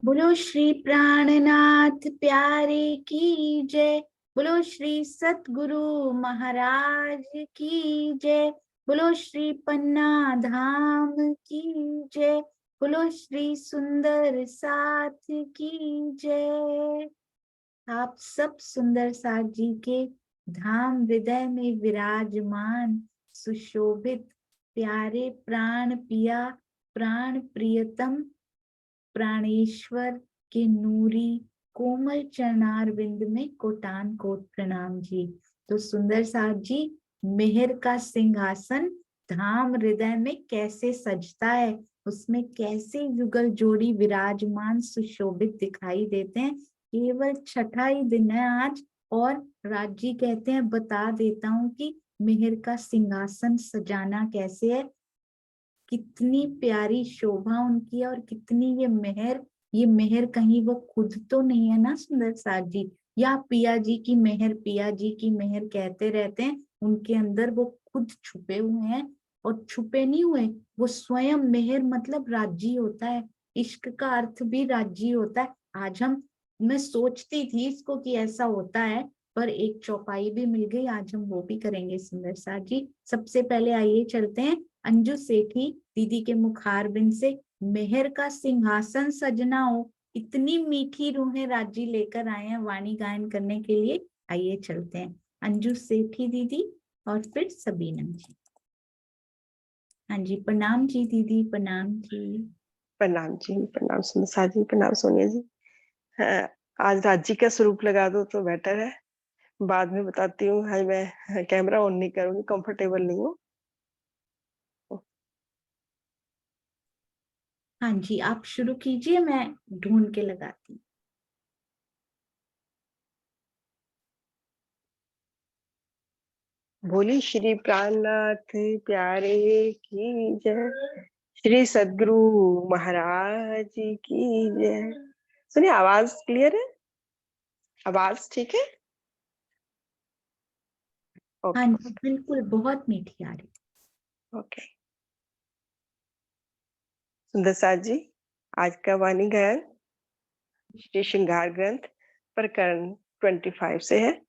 बोलो श्री प्राणनाथ प्यारे की जय। बोलो श्री सतगुरु महाराज की जय। बोलो श्री पन्ना धाम की जय। बोलो श्री सुंदर साथ की जय। आप सब सुंदर साथ जी के धाम हृदय में विराजमान सुशोभित प्यारे प्राण पिया प्राण प्रियतम प्राणेश्वर के नूरी कोमल चरणार बिंद में कोटान कोट प्रणाम जी। तो सुंदर साथ जी, मेहर का सिंहासन धाम हृदय में कैसे सजता है, उसमें कैसे युगल जोड़ी विराजमान सुशोभित दिखाई देते हैं। केवल छठा ही दिन है आज, और राज जी कहते हैं बता देता हूँ कि मेहर का सिंहासन सजाना कैसे है। कितनी प्यारी शोभा उनकी है और कितनी ये मेहर कहीं वो खुद तो नहीं है ना सुंदर साथ जी, या पिया जी की मेहर, पिया जी की मेहर कहते रहते हैं, उनके अंदर वो खुद छुपे हुए हैं। और छुपे नहीं हुए, वो स्वयं मेहर मतलब राजी होता है। इश्क का अर्थ भी राजी होता है। आज मैं सोचती थी इसको कि ऐसा होता है, पर एक चौपाई भी मिल गई, आज हम वो भी करेंगे सुंदर साथ जी। सबसे पहले आइए चलते हैं अंजू सेठी दीदी के मुखारबिंद से, मेहर का सिंहासन सजना हो। इतनी मीठी रूहें राजी लेकर आए हैं वाणी गायन करने के लिए। आइए चलते हैं अंजू सेठी दीदी और फिर सबीना जी। हाँ जी, प्रणाम जी दीदी, प्रणाम जी। प्रणाम जी, प्रणाम सुनसा जी, प्रणाम सोनिया जी। हाँ, आज राजी का स्वरूप लगा दो तो बेटर है। बाद में बताती हूँ। हाय, मैं कैमरा ऑन नहीं करूंगी, कंफर्टेबल नहीं हूँ। हाँ जी, आप शुरू कीजिए, मैं ढूंढ के लगाती हूँ। बोली श्री प्राणनाथ प्यारे की जय, श्री सदगुरु महाराज की जय। सुनिए, आवाज क्लियर है? आवाज ठीक है? हाँ ओके जी बिल्कुल, बहुत मीठी आ रही। ओके। सुंदर साथ जी, आज का वाणी गायन श्री श्रृंगार ग्रंथ प्रकरण 25 से है।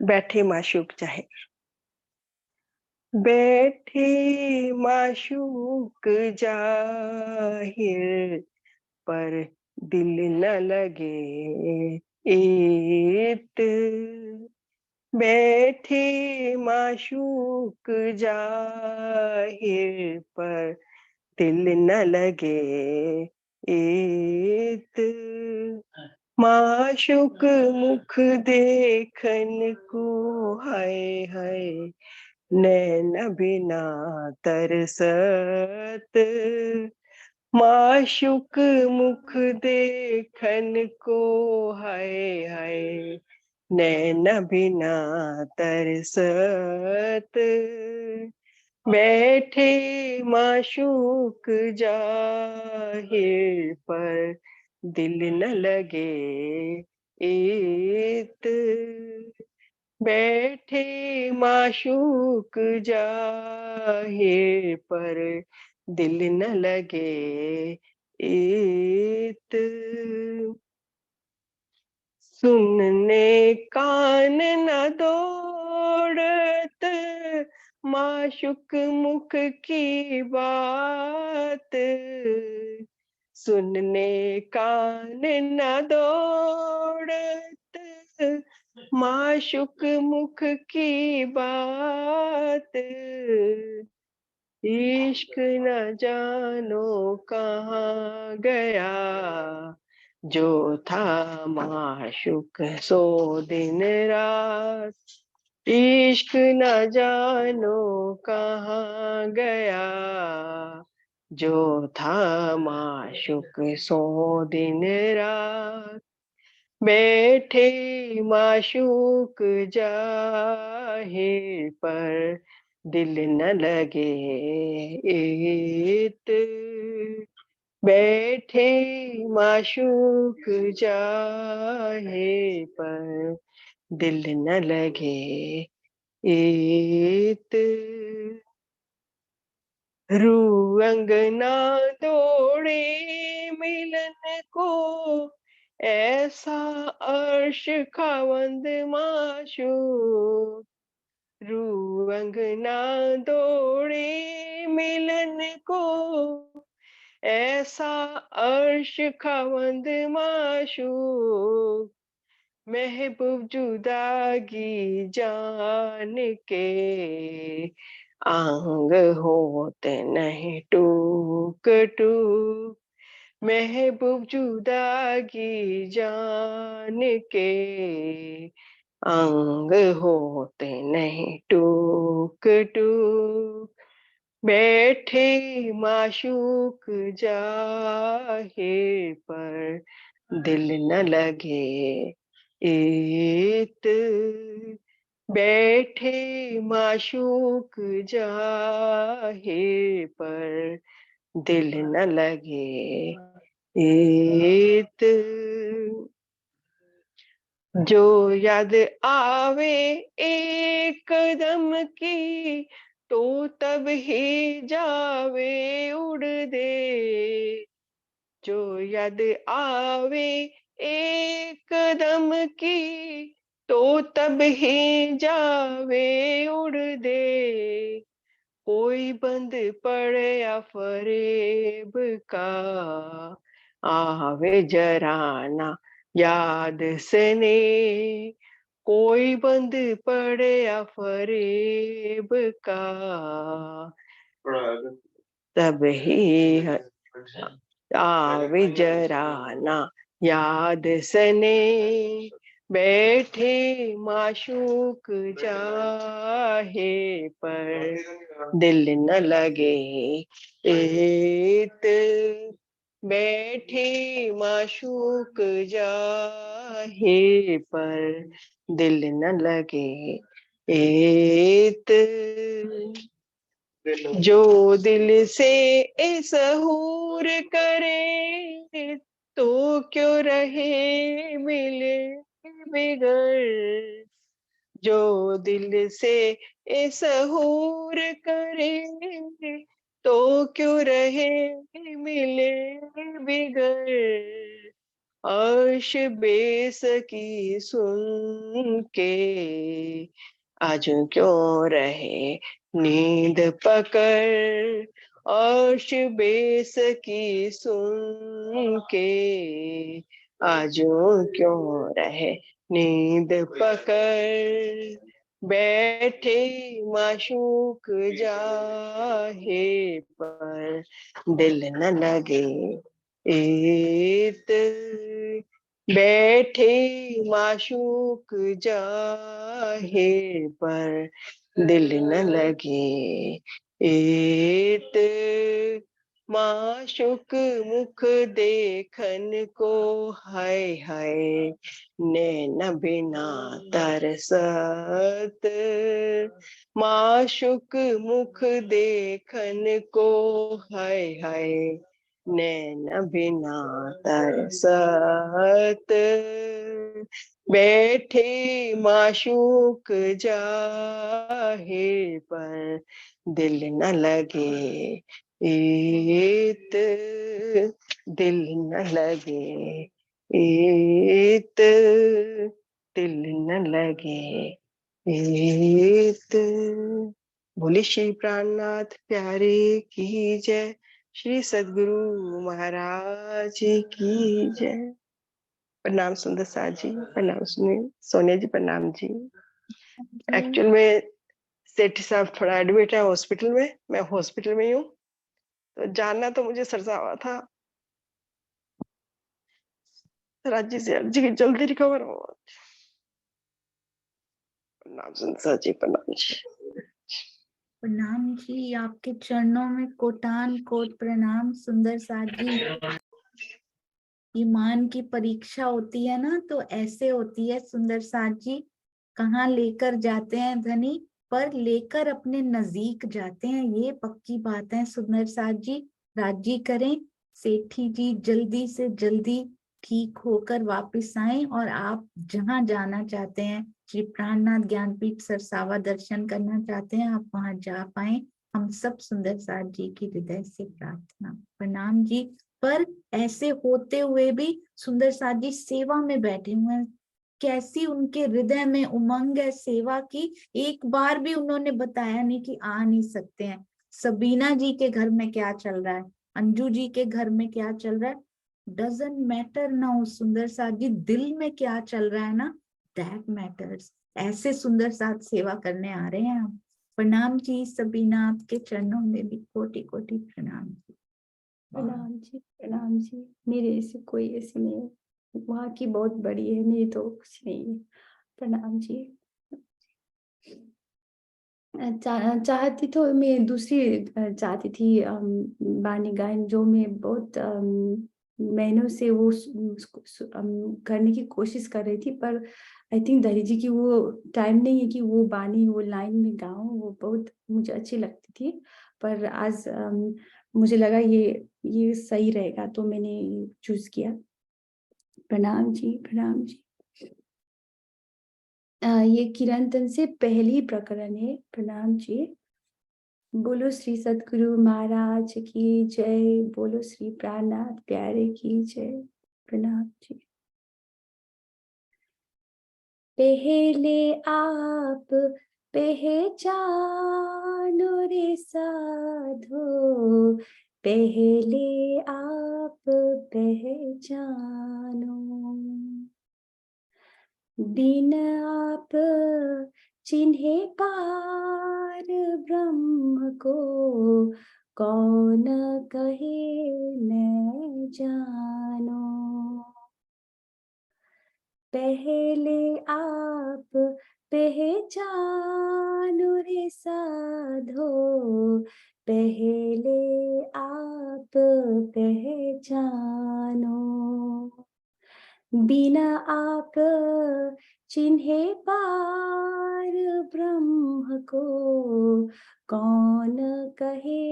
बैठे माशूक चाहे। बैठे माशूक जाहिर, पर दिल न लगे इत। बैठे माशूक जाहिर, पर दिल न लगे इत। माशूक मुख देखन को हाय हाय, नैन बिना तरसत। माशूक मुख देखन को हाय हाय, नैन बिना तरसत। बैठे माशूक जाहिर, पर दिल न लगे इत। बैठे माशूक जाहिर, पर दिल न लगे इत। सुनने कान न दौड़त, माशूक मुख की बात। सुनने कान न दौड़त, माशूक मुख की बात। इश्क न जानो कहाँ गया, जो था माशूक सो दिन रात। इश्क न जानो कहाँ गया, जो था माशूक सो दिन रात। बैठे माशूक जाहिर, पर दिल न लगे इत। बैठे माशूक जाहिर, पर दिल न लगे इत। रू अंगना दौड़ दौड़े मिलन को, ऐसा अर्श खावंद माशूक। रूह अंगना दौड़े मिलन को, ऐसा अर्श खावंद माशूक। महबूब जुदागी जान के, आंग होते नहीं टूक टूक। महबूब जुदागी जान के, अंग होते नहीं टूक टूक। बैठे माशूक जाहे पर, दिल न लगे इत। बैठे माशूक जाहे पर, दिल न लगे इत। जो याद आवे एक कदम की, तो तब ही जावे उड़ दे। जो याद आवे एक कदम की, तो तब ही जावे उड़ दे। कोई बंद पड़े या फरेब का, आवे जराना याद से ने। कोई बंद पड़े या फरेब का, तब ही आवे जराना याद सने। बैठे माशूक जाहे पर, दिल न लगे इत। बैठे माशूक जाहे पर, दिल न लगे इत। जो दिल से एसहूर करे, तो क्यों रहे मिले बिगर। जो दिल से एसहूर करे, तो क्यों रहे मिले बिगर। अर्श बेसकी सुन के, आज क्यों रहे नींद पकड़। अर्श बेसकी सुन के, आज क्यों रहे नींद पकड़। बैठे माशूक जाहे पर, दिल न लगे इत। बैठे माशूक जाहे पर, दिल न लगे इत। माशूक मुख देखन को, हाय हाय नैन बिना तरसत। माशूक मुख देखन को, हाय हाय नैन बिना तरसत। बैठे माशूक जाहे पर, दिल न लगे इत। दिल न लगे इत, दिल न लगे इत। बोले श्री प्राणनाथ प्यारे की जय। श्री सद्गुरु महाराज की जय। प्रणाम सुंदर साथ जी, प्रणाम सोनिया जी, प्रणाम जी। एक्चुअल में सेठी साहब थोड़ा एडमिट है हॉस्पिटल में, मैं हॉस्पिटल में ही हूँ, तो जानना तो मुझे सरसावा था राज्य से अर्जी की जल्दी रिकवर हो। प्रणाम सुंदर साथ जी, प्रणाम जी। प्रणाम जी, आपके चरणों में कोटान कोट प्रणाम सुंदर साथ जी। ईमान की परीक्षा होती है ना, तो ऐसे होती है सुंदर साथ जी। कहाँ लेकर जाते हैं धनी, पर लेकर अपने नजदीक जाते हैं, ये पक्की बात है सुंदर साथ जी। राजी करें सेठी जी जल्दी से जल्दी ठीक होकर वापस आए, और आप जहाँ जाना चाहते हैं, श्री प्राणनाथ ज्ञानपीठ सरसावा दर्शन करना चाहते हैं, आप वहां जा पाए। हम सब सुंदर साथ जी की हृदय से प्रार्थना। प्रणाम जी। पर ऐसे होते हुए भी सुंदर साथ जी सेवा में बैठे हुए हैं। कैसी उनके हृदय में उमंग है सेवा की। एक बार भी उन्होंने बताया नहीं कि आ नहीं सकते हैं। सबीना जी के घर में क्या चल रहा है, अंजू जी के घर में क्या चल रहा है, डजंट मैटर ना। उस सुंदर साथ जी दिल में क्या चल रहा है ना, दैट मैटर्स। ऐसे सुंदर साथ सेवा करने आ रहे हैं हम। प्रणाम जी सबीना, आपके चरणों में भी कोटि कोटि प्रणाम जी। प्रणाम जी, प्रणाम जी। मेरे ऐसे कोई ऐसे नहीं है, वहाँ की बहुत बड़ी है, मेरी तो कुछ नहीं है। प्रणाम जी। चाहती तो मैं दूसरी चाहती थी बानी गायन, जो मैं बहुत महीनों से वो करने की कोशिश कर रही थी, पर आई थिंक दरी जी की वो टाइम नहीं है कि वो बानी वो लाइन में गाऊं। वो बहुत मुझे अच्छी लगती थी, पर आज मुझे लगा ये सही रहेगा, तो मैंने चूज किया। प्रणाम जी, प्रणाम जी। ये कीर्तन से पहली प्रकरण है। प्रणाम जी। बोलो श्री सतगुरु महाराज की जय, बोलो श्री प्राणनाथ प्यारे की जय। प्रणाम जी। पहले आप पहचानो रे साधो, पहले आप पहचानो, बिन आप चिन्हे पार ब्रह्म को, कौन कहे मैं जानो। पहले आप पहचानो रे साधो, पहले आप पहचानो, बिना आप चिन्हे पार ब्रह्म को, कौन कहे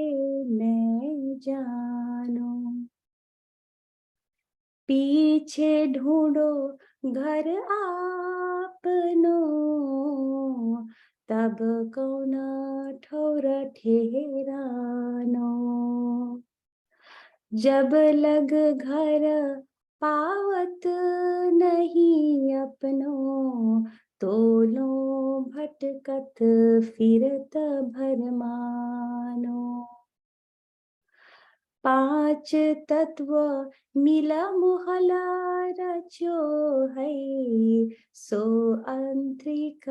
मैं जानो। पीछे ढूंढो घर आपनो, तब कौन ठौर ठहरानो। जब लग घर पावत नहीं अपनो, तो लो भटकत फिरत भरमानो। पांच तत्व मिला मोहला रचो है, सो अंतरिक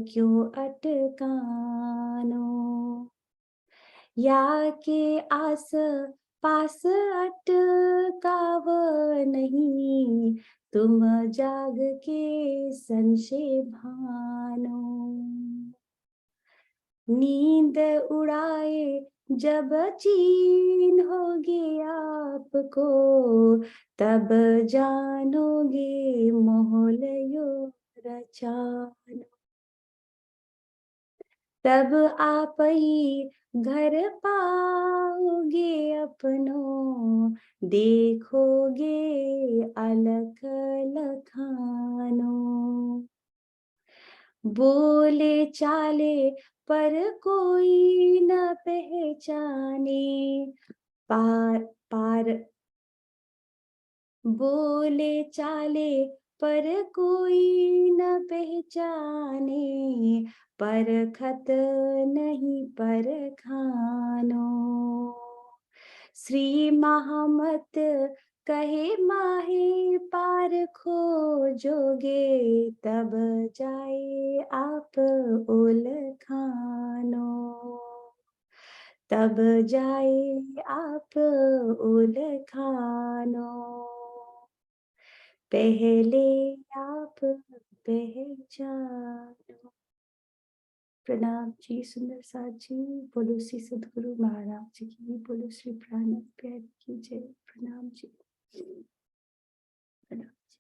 क्यों अटकानो। या के आस पास अटकाव नहीं, तुम जाग के संशय भानो। नींद उड़ाए जब चीन होगे आपको, तब जानोगे मोहल यो रचानो। तब आप ही घर पाओगे अपनो, देखोगे अलख लखानो। बोले चाले पर कोई न पहचाने, पार पार बोले चाले पर कोई न पहचाने, परखत नहीं परखानो। श्री महामत कहे माहे पार खोजोगे, तब जाए आप उलखानो, तब जाए आप उलखानो। पहले आप पहचानो। प्रणाम जी सुंदर साथ जी। बोलो श्री सदगुरु महाराज जी की, बोलो श्री प्राणनाथ प्यारे की जय। प्रणाम जी, प्रणाम जी।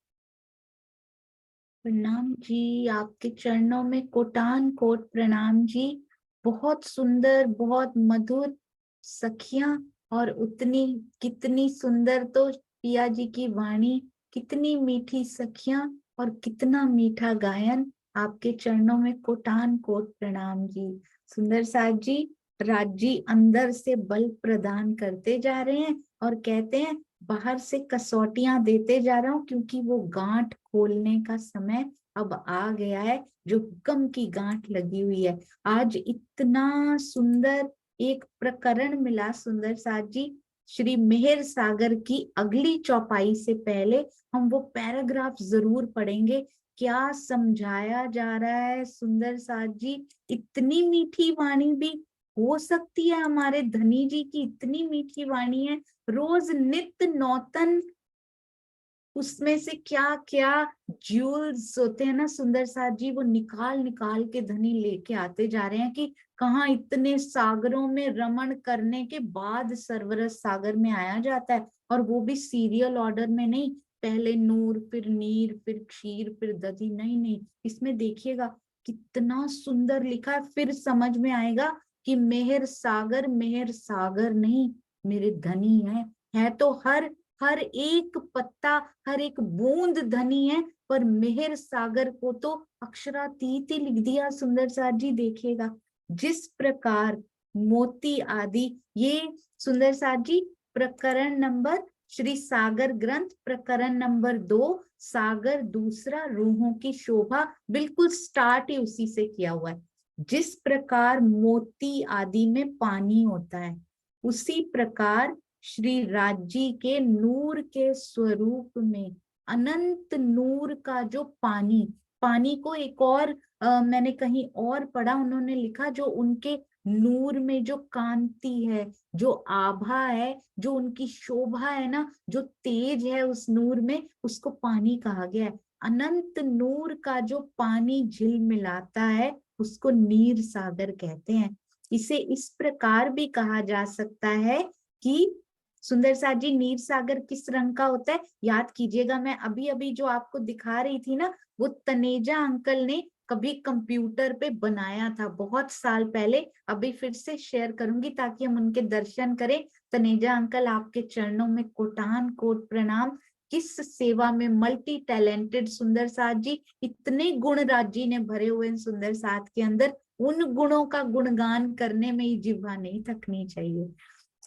प्रणाम जी, आपके चरणों में कोटान कोट प्रणाम जी। बहुत सुंदर, बहुत मधुर सखियां, और उतनी कितनी सुंदर तो पिया जी की वाणी, कितनी मीठी सखियां और कितना मीठा गायन। आपके चरणों में कोटान कोट प्रणाम जी। सुंदर साथ जी, राज जी अंदर से बल प्रदान करते जा रहे हैं और कहते हैं बाहर से कसौटियां देते जा रहा हूँ, क्योंकि वो गांठ खोलने का समय अब आ गया है, जो हुक्म की गांठ लगी हुई है। आज इतना सुंदर एक प्रकरण मिला सुंदर साथ जी, श्री मेहर सागर की अगली चौपाई से पहले हम वो पैराग्राफ जरूर पढ़ेंगे। क्या समझाया जा रहा है सुंदर साथ जी, इतनी मीठी वाणी भी हो सकती है हमारे धनी जी की, इतनी मीठी वाणी है, रोज नित्य नौतन उसमें से क्या क्या ज्यूल्स होते हैं ना सुंदर साथ जी, वो निकाल निकाल के धनी लेके आते जा रहे हैं कि कहाँ इतने सागरों में रमण करने के बाद सरवरस सागर में आया जाता है, और वो भी सीरियल ऑर्डर में नहीं, पहले नूर फिर नीर फिर क्षीर फिर दधी, नहीं नहीं, इसमें देखिएगा कितना सुंदर लिखा है। फिर समझ में आएगा कि मेहर सागर नहीं, मेरे धनी है तो हर एक पत्ता हर एक बूंद धनी है, पर मेहर सागर को तो अक्षरातीत ही लिख दिया सुंदर साथ जी। देखिएगा जिस प्रकार मोती आदि, ये सुंदर साथ जी प्रकरण नंबर, श्री सागर ग्रंथ प्रकरण नंबर 2, सागर दूसरा, रूहों की शोभा, बिल्कुल स्टार्ट ही उसी से किया हुआ है। जिस प्रकार मोती आदि में पानी होता है, उसी प्रकार श्री राज्य के नूर के स्वरूप में अनंत नूर का जो पानी, पानी को एक और मैंने कहीं और पढ़ा, उन्होंने लिखा जो उनके नूर में जो कांति है, जो आभा है, जो उनकी शोभा है ना, जो तेज है उस नूर में, उसको पानी कहा गया है। अनंत नूर का जो पानी झिलमिलाता है उसको नीर सागर कहते हैं। इसे इस प्रकार भी कहा जा सकता है कि सुंदर साथ जी नीर सागर किस रंग का होता है, याद कीजिएगा, मैं अभी अभी जो आपको दिखा रही थी ना, वो तनेजा अंकल ने कभी कंप्यूटर पे बनाया था बहुत साल पहले, अभी फिर से शेयर करूंगी ताकि हम उनके दर्शन करें। तनेजा अंकल आपके चरणों में कोटान कोट प्रणाम, किस सेवा में मल्टी टैलेंटेड सुंदर साथ जी, इतने गुण राज्य ने भरे हुए हैं सुंदर साथ के अंदर, उन गुणों का गुणगान करने में ही जिह्वा नहीं थकनी चाहिए।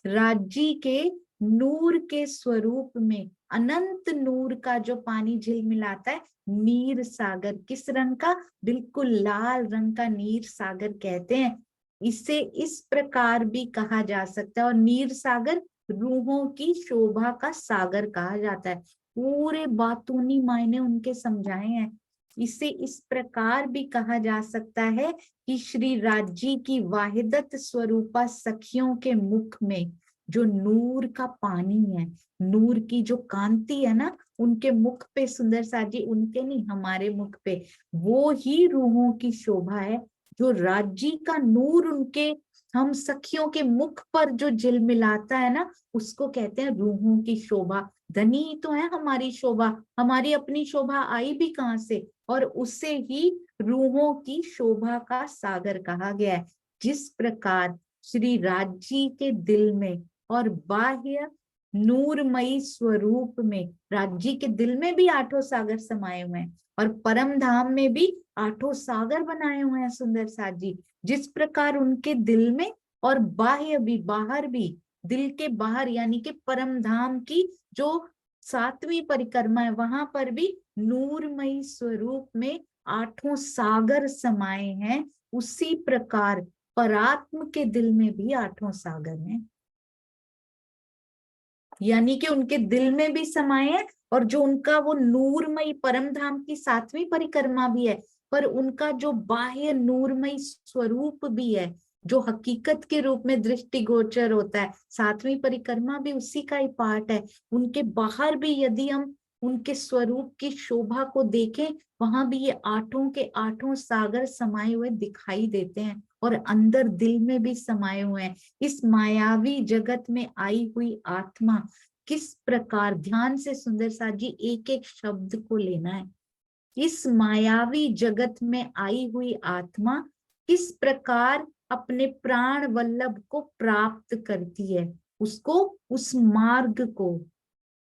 राज्य के नूर के स्वरूप में अनंत नूर का जो पानी झिलमिलाता है, नीर सागर किस रंग का, बिल्कुल लाल रंग का नीर सागर कहते हैं। इसे इस प्रकार भी कहा जा सकता है, और नीर सागर रूहों की शोभा का सागर कहा जाता है। पूरे बातूनी मायने उनके समझाए हैं। इसे इस प्रकार भी कहा जा सकता है कि श्री राज्य की वाहिदत स्वरूपा सखियों के मुख में जो नूर का पानी है, नूर की जो कांति है ना, उनके मुख पे सुंदर साथ जी, उनके नहीं हमारे मुख पे, वो ही रूहों की शोभा है। जो राज्य का नूर उनके हम सखियों के मुख पर जो झिलमिलाता है ना, उसको कहते हैं रूहों की शोभा। धनी तो है हमारी शोभा, हमारी अपनी शोभा आई भी कहाँ से, और उससे ही रूहों की शोभा का सागर कहा गया है। जिस प्रकार श्री राज्य के दिल में और बाह्य नूरमयी स्वरूप में, राज्य के दिल में भी आठों सागर समाये हुए हैं, और परम धाम में भी आठों सागर बनाए हुए हैं सुंदर साथ जी। जिस प्रकार उनके दिल में और बाह्य भी, बाहर भी, दिल के बाहर यानी कि परम धाम की जो 7वीं परिक्रमा है, वहां पर भी नूरमयी स्वरूप में आठों सागर समाये हैं, उसी प्रकार परात्म के दिल में भी आठों सागर हैं, यानी कि उनके दिल में भी समाये हैं, और जो उनका वो नूरमयी परम धाम की 7वीं परिक्रमा भी है, पर उनका जो बाह्य नूरमयी स्वरूप भी है, जो हकीकत के रूप में दृष्टिगोचर होता है, 7वीं परिक्रमा भी उसी का ही पार्ट है। उनके बाहर भी यदि हम उनके स्वरूप की शोभा को देखें, वहां भी ये आठों के आठों सागर समाये हुए दिखाई देते हैं, और अंदर दिल में भी समाये हुए हैं। इस मायावी जगत में आई हुई आत्मा किस प्रकार, ध्यान से सुंदर साथ जी एक एक शब्द को लेना है, इस मायावी जगत में आई हुई आत्मा किस प्रकार अपने प्राण वल्लभ को प्राप्त करती है, उसको उस मार्ग को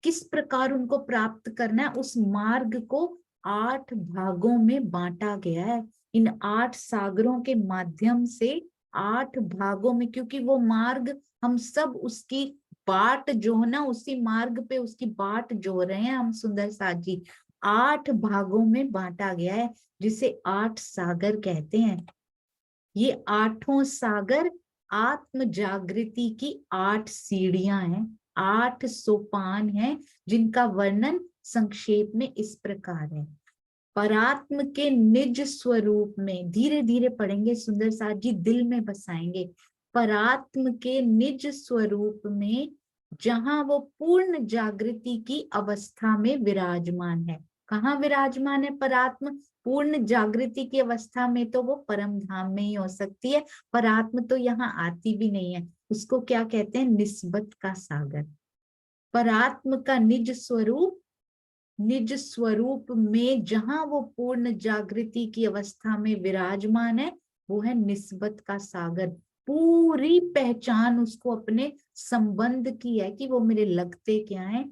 किस प्रकार उनको प्राप्त करना है, उस मार्ग को 8 भागों में बांटा गया है। इन 8 सागरों के माध्यम से 8 भागों में, क्योंकि वो मार्ग हम सब उसकी बाट जो है ना, उसी मार्ग पे उसकी बाट जो रहे हैं हम सुंदर साथ जी। 8 भागों में बांटा गया है, जिसे 8 सागर कहते हैं। ये 8 सागर आत्म जागृति की 8 सीढ़ियां हैं, 8 सोपान हैं, जिनका वर्णन संक्षेप में इस प्रकार है। परात्म के निज स्वरूप में, धीरे धीरे पढ़ेंगे सुंदर साथ जी, दिल में बसाएंगे। परात्म के निज स्वरूप में जहां वो पूर्ण जागृति की अवस्था में विराजमान है। कहाँ विराजमान है परात्म? पूर्ण जागृति की अवस्था में तो वो परम धाम में ही हो सकती है। परात्म तो यहाँ आती भी नहीं है। उसको क्या कहते हैं? निस्बत का सागर। परात्म का निज स्वरूप, निज स्वरूप में जहां वो पूर्ण जागृति की अवस्था में विराजमान है, वो है निस्बत का सागर। पूरी पहचान उसको अपने संबंध की है कि वो मेरे लगते क्या है।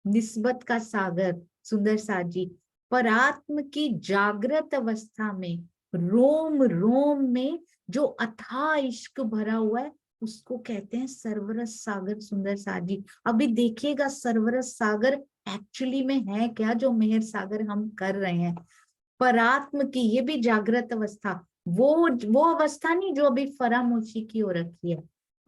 निस्बत का सागर सुंदर साथ जी। परात्म की जागृत अवस्था में रोम रोम में जो अथाह इश्क भरा हुआ है, उसको कहते हैं सरवरस सागर सुंदर साथ जी। अभी देखिएगा सरवरस सागर एक्चुअली में है क्या, जो मेहर सागर हम कर रहे हैं। परात्म की ये भी जागृत अवस्था, वो अवस्था नहीं जो अभी फरामोशी की हो रखी है।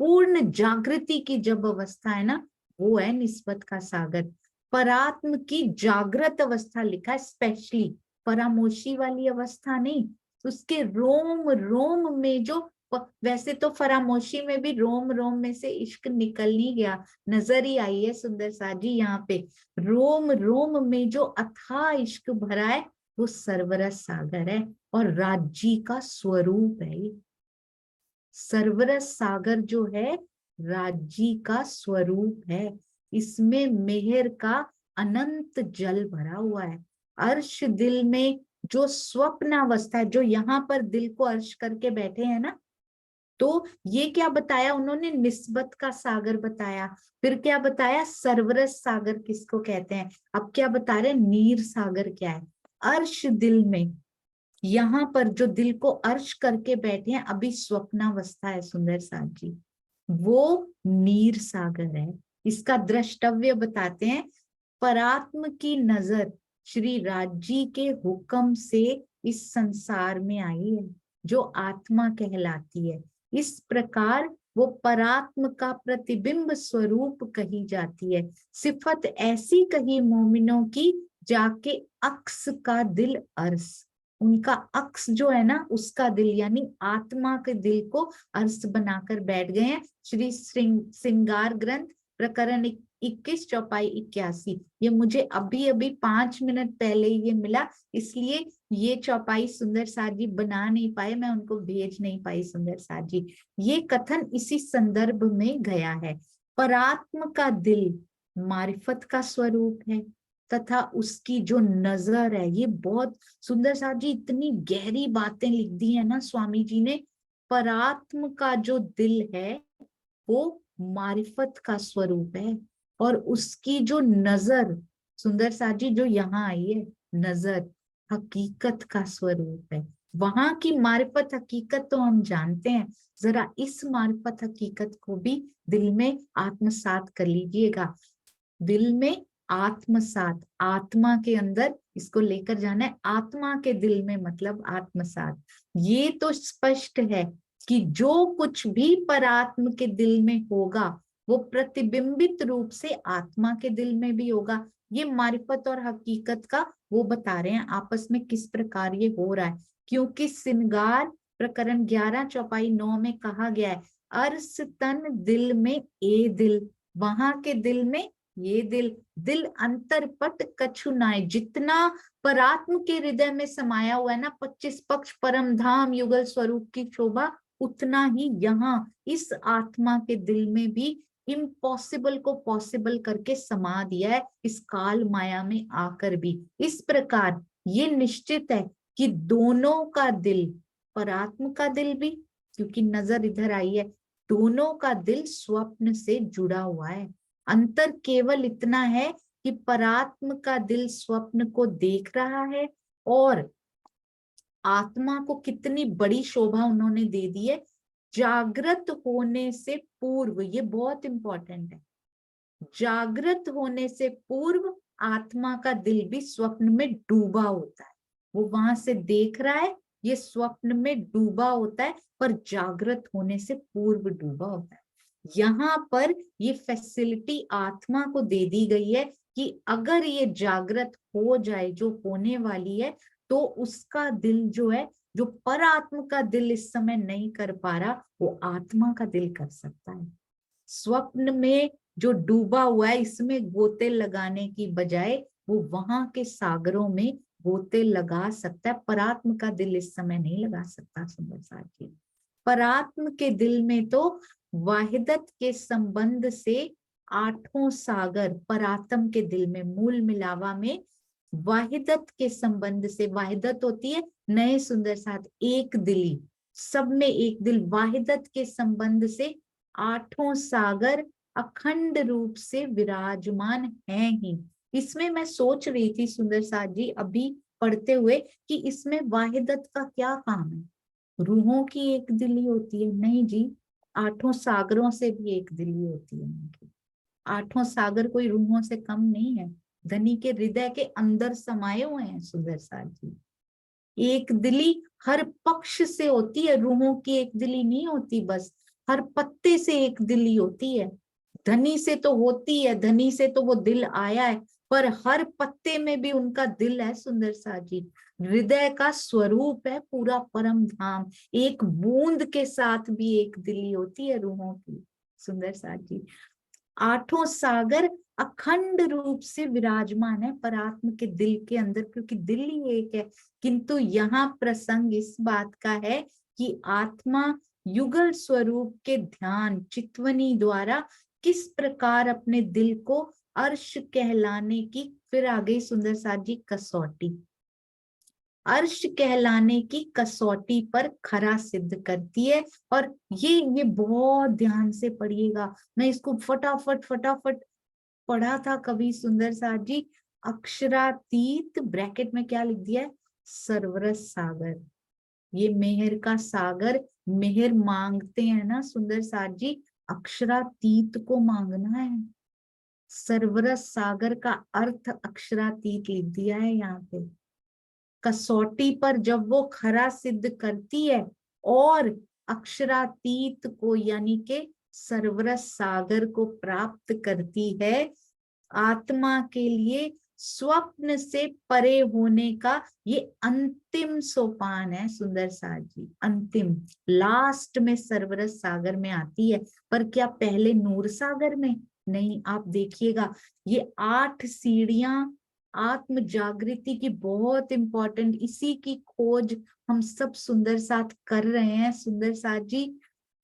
पूर्ण जागृति की जब अवस्था है ना, वो है निस्बत का सागर। परात्म की जागृत अवस्था लिखा है स्पेशली, परामोशी वाली अवस्था नहीं। उसके रोम रोम में जो, वैसे तो फरामोशी में भी रोम रोम में से इश्क निकल नहीं गया, नजर ही आई है सुंदर साथ जी। यहाँ पे रोम रोम में जो अथाह इश्क भरा है, वो सरवरस सागर है और राज्य का स्वरूप है। ये सरवरस सागर जो है राज्य का स्वरूप है। इसमें मेहर का अनंत जल भरा हुआ है। अर्श दिल में जो स्वप्न अवस्था है, जो यहाँ पर दिल को अर्श करके बैठे हैं ना, तो ये क्या बताया उन्होंने? निस्बत का सागर बताया। फिर क्या बताया? सरवरस सागर किसको कहते हैं। अब क्या बता रहे? नीर सागर क्या है? अर्श दिल में, यहाँ पर जो दिल को अर्श करके बैठे हैं, अभी स्वप्नावस्था है सुंदर साथ जी, वो नीर सागर है। इसका द्रष्टव्य बताते हैं। परात्म की नजर श्री राज्य के हुक्म से इस संसार में आई है, जो आत्मा कहलाती है। इस प्रकार वो परात्म का प्रतिबिंब स्वरूप कही जाती है। सिफत ऐसी कही मोमिनों की, जाके अक्स का दिल अर्श, उनका अक्स जो है ना, उसका दिल यानी आत्मा के दिल को अर्श बनाकर बैठ गए हैं। श्री श्रृंगार ग्रंथ प्रकरण 21 चौपाई 81। ये मुझे अभी अभी 5 मिनट पहले ये मिला, इसलिए ये चौपाई सुंदर साथ जी बना नहीं पाए, मैं उनको भेज नहीं पाई सुंदर साथ जी। ये कथन इसी संदर्भ में गया है। परात्म का दिल मारिफत का स्वरूप है, तथा उसकी जो नजर है, ये बहुत सुंदर साथ जी, इतनी गहरी बातें लिख दी है ना स्वामी जी ने। परात्म का जो दिल है वो मारिफत का स्वरूप है, और उसकी जो नजर सुंदर साथ जी जो यहाँ आई है, नजर हकीकत का स्वरूप है। वहां की मारिफत हकीकत तो हम जानते हैं, जरा इस मारिफत हकीकत को भी दिल में आत्मसात कर लीजिएगा। दिल में आत्मसात, आत्मा के अंदर इसको लेकर जाना है। आत्मा के दिल में मतलब आत्मसात। ये तो स्पष्ट है कि जो कुछ भी परात्म के दिल में होगा, वो प्रतिबिंबित रूप से आत्मा के दिल में भी होगा। ये मारिफत और हकीकत का वो बता रहे हैं आपस में किस प्रकार ये हो रहा है। क्योंकि श्रृंगार प्रकरण 11 चौपाई 9 में कहा गया है, अर्श तन दिल में ए दिल, वहां के दिल में ये दिल, दिल अंतरपट कछु नाय। जितना परात्म के हृदय में समाया हुआ है ना 25 पक्ष परम धाम युगल स्वरूप की शोभा, उतना ही यहाँ इस आत्मा के दिल में भी इम्पॉसिबल को पॉसिबल करके समा दिया है, इस काल माया में आकर भी। इस प्रकार ये निश्चित है कि दोनों का दिल, परात्म का दिल भी, क्योंकि नजर इधर आई है, दोनों का दिल स्वप्न से जुड़ा हुआ है। अंतर केवल इतना है कि परात्म का दिल स्वप्न को देख रहा है, और आत्मा को कितनी बड़ी शोभा उन्होंने दे दी है, जागृत होने से पूर्व। ये बहुत इंपॉर्टेंट है। जागृत होने से पूर्व आत्मा का दिल भी स्वप्न में डूबा होता है। वो वहां से देख रहा है, ये स्वप्न में डूबा होता है, पर जागृत होने से पूर्व डूबा होता है। यहाँ पर ये फैसिलिटी आत्मा को दे दी गई है कि अगर ये जागृत हो जाए, जो होने वाली है, तो उसका दिल जो है, जो परात्म का दिल इस समय नहीं कर पा रहा, वो आत्मा का दिल कर सकता है। स्वप्न में जो डूबा हुआ है, इसमें गोते लगाने की बजाय वो वहां के सागरों में गोते लगा सकता है। परात्म का दिल इस समय नहीं लगा सकता। सुंदर साथ जी, परात्म के दिल में तो वाहिदत के संबंध से आठों सागर परात्म के दिल में, मूल मिलावा में वाहिदत के संबंध से, वाहिदत होती है नए सुंदर साथ एक दिली, सब में एक दिल, वाहिदत के संबंध से आठों सागर अखंड रूप से विराजमान हैं ही। इसमें मैं सोच रही थी सुंदर साथ जी अभी पढ़ते हुए कि इसमें वाहिदत का क्या काम है। रूहों की एक दिली होती है? नहीं जी, आठों सागरों से भी एक दिली होती है उनकी। आठों सागर कोई रूहों से कम नहीं है, धनी के हृदय के अंदर समाये हुए हैं सुंदर साथ जी। एक दिली हर पक्ष से होती है, रूहों की एक दिली नहीं होती बस, हर पत्ते से एक दिली होती है। धनी से तो होती है, धनी से तो वो दिल आया है, पर हर पत्ते में भी उनका दिल है सुंदर साथ जी। हृदय का स्वरूप है पूरा परम धाम, एक बूंद के साथ भी एक दिली होती है रूहों की सुंदर साथ जी। आठों सागर अखंड रूप से विराजमान है परात्म के दिल के अंदर, क्योंकि दिल ही एक है। किंतु यहाँ प्रसंग इस बात का है कि आत्मा युगल स्वरूप के ध्यान चितवनी द्वारा किस प्रकार अपने दिल को अर्श कहलाने की, फिर आ गई सुंदर साथ जी कसौटी, अर्श कहलाने की कसौटी पर खरा सिद्ध करती है। और ये बहुत ध्यान से पढ़िएगा, मैं इसको फटाफट फटाफट पढ़ा था कभी सुंदर साथ जी। अक्षरातीत ब्रैकेट में क्या लिख दिया है, सर्वरस सागर। ये मेहर का सागर, मेहर मांगते हैं ना सुंदर साथ जी, अक्षरातीत को मांगना है। सर्वरस सागर का अर्थ अक्षरातीत लिख दिया है यहाँ पे। कसौटी पर जब वो खरा सिद्ध करती है और अक्षरातीत को यानी के सर्वरस सागर को प्राप्त करती है, आत्मा के लिए स्वप्न से परे होने का ये अंतिम सोपान है सुंदर साथ जी। अंतिम, लास्ट में सर्वरस सागर में आती है, पर क्या पहले नूर सागर में नहीं। आप देखिएगा ये 8 सीढ़ियां आत्म जागृति की बहुत इंपॉर्टेंट, इसी की खोज हम सब सुंदर साथ कर रहे हैं सुंदर साथ जी।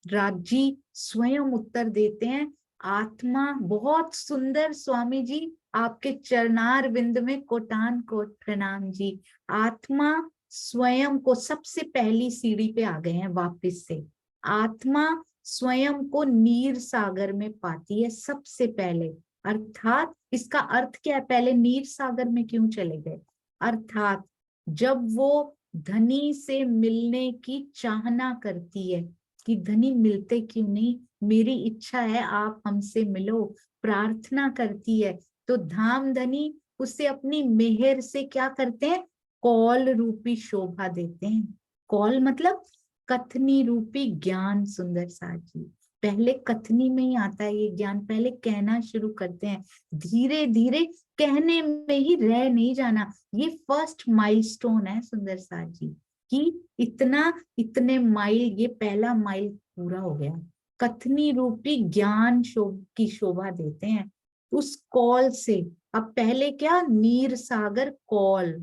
राजी स्वयं उत्तर देते हैं, आत्मा बहुत सुंदर। स्वामी जी आपके चरणार विंद में कोटान कोट प्रणाम जी। आत्मा स्वयं को सबसे पहली सीढ़ी पे आ गए हैं वापस से। आत्मा स्वयं को नीर सागर में पाती है सबसे पहले, अर्थात इसका अर्थ क्या है, पहले नीर सागर में क्यों चले गए, अर्थात जब वो धनी से मिलने की चाहना करती है कि धनी मिलते क्यों नहीं, मेरी इच्छा है आप हमसे मिलो, प्रार्थना करती है, तो धाम धनी उसे अपनी मेहर से क्या करते हैं, कौल रूपी शोभा देते हैं। कौल मतलब कथनी रूपी ज्ञान सुंदर साथ जी। पहले कथनी में ही आता है ये ज्ञान, पहले कहना शुरू करते हैं, धीरे धीरे कहने में ही रह नहीं जाना। ये फर्स्ट माइलस्टोन है सुंदर साथ जी कि इतना इतने माइल, ये पहला माइल पूरा हो गया। कथनी रूपी ज्ञान की शोभा देते हैं उस कॉल से। अब पहले क्या, नीर सागर कॉल,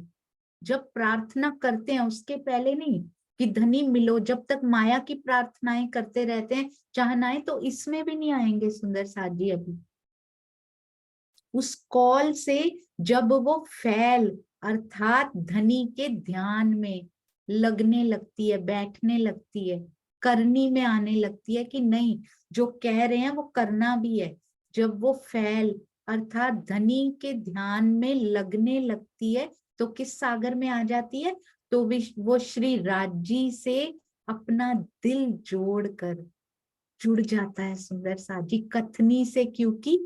जब प्रार्थना करते हैं उसके पहले नहीं कि धनी मिलो, जब तक माया की प्रार्थनाएं करते रहते हैं चाहनाएं, तो इसमें भी नहीं आएंगे सुंदर साथ जी। अभी उस कॉल से जब वो फैल अर्थात धनी के ध्यान में लगने लगती है, बैठने लगती है, करनी में आने लगती है कि नहीं जो कह रहे हैं वो करना भी है, जब वो फैल अर्थात धनी के ध्यान में लगने लगती है, तो किस सागर में आ जाती है, तो वो श्री राजी से अपना दिल जोड़कर जुड़ जाता है सुंदर साथ जी। कथनी से, क्योंकि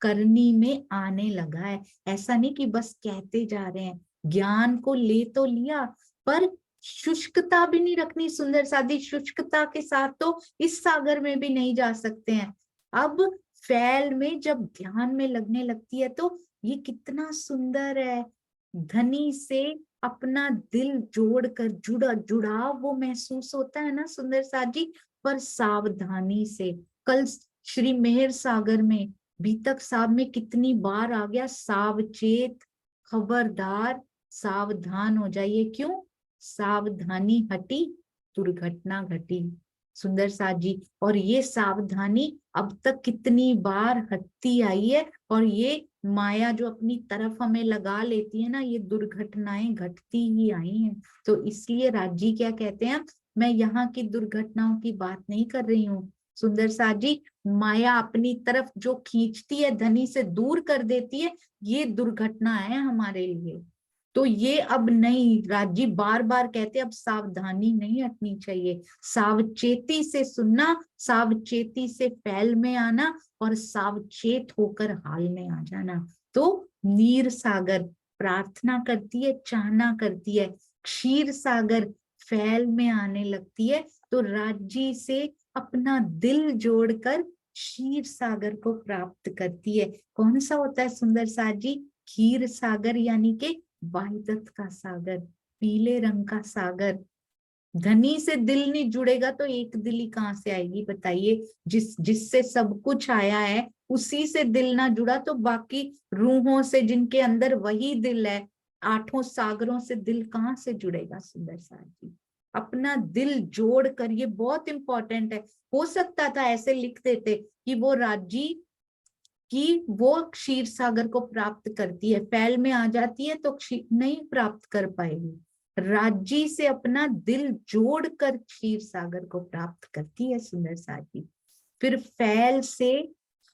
करनी में आने लगा है। ऐसा नहीं कि बस कहते जा रहे हैं, ज्ञान को ले तो लिया पर शुष्कता भी नहीं रखनी। सुंदर सादी, शुष्कता के साथ तो इस सागर में भी नहीं जा सकते हैं। अब फैल में जब ध्यान में लगने लगती है तो ये कितना सुंदर है। धनी से अपना दिल जोड़कर जुड़ाव वो महसूस होता है ना सुंदर साजी, पर सावधानी से। कल श्री मेहर सागर में बीतक साहब में कितनी बार आ गया, सावचेत, खबरदार, सावधान हो जाइए। क्यों? सावधानी हटी, दुर्घटना घटी। सुंदर साजी, और ये सावधानी अब तक कितनी बार हटती आई है, और ये माया जो अपनी तरफ हमें लगा लेती है ना, ये दुर्घटनाएं घटती ही आई हैं। तो इसलिए राजी क्या कहते हैं, मैं यहाँ की दुर्घटनाओं की बात नहीं कर रही हूँ सुंदर साजी, माया अपनी तरफ जो खींचती है, धनी से दूर कर देती है, ये दुर्घटना है हमारे लिए। तो ये अब नहीं, राजी बार बार कहते अब सावधानी नहीं हटनी चाहिए, सावचेती से सुनना, सावचेती से फैल में आना, और सावचेत होकर हाल में आ जाना। तो नीर सागर प्रार्थना करती है, चाहना करती है, क्षीर सागर फैल में आने लगती है, तो राज्य से अपना दिल जोड़कर क्षीर सागर को प्राप्त करती है। कौन सा होता है सुंदर साजी? क्षीर सागर, यानी के वाहिदत का सागर, पीले रंग का सागर। धनी से दिल नहीं जुड़ेगा तो एक दिली कहाँ से आएगी बताइए? जिससे सब कुछ आया है उसी से दिल ना जुड़ा तो बाकी रूहों से, जिनके अंदर वही दिल है, आठों सागरों से दिल कहाँ से जुड़ेगा सुंदर साजी? अपना दिल जोड़ कर, ये बहुत इंपॉर्टेंट है। हो सकता था ऐसे लिख देते कि वो राजी कि वो क्षीर सागर को प्राप्त करती है, फैल में आ जाती है तो क्षीर नहीं प्राप्त कर पाएगी। राज्य से अपना दिल जोड़कर क्षीर सागर को प्राप्त करती है सुंदर साजी। फिर फैल से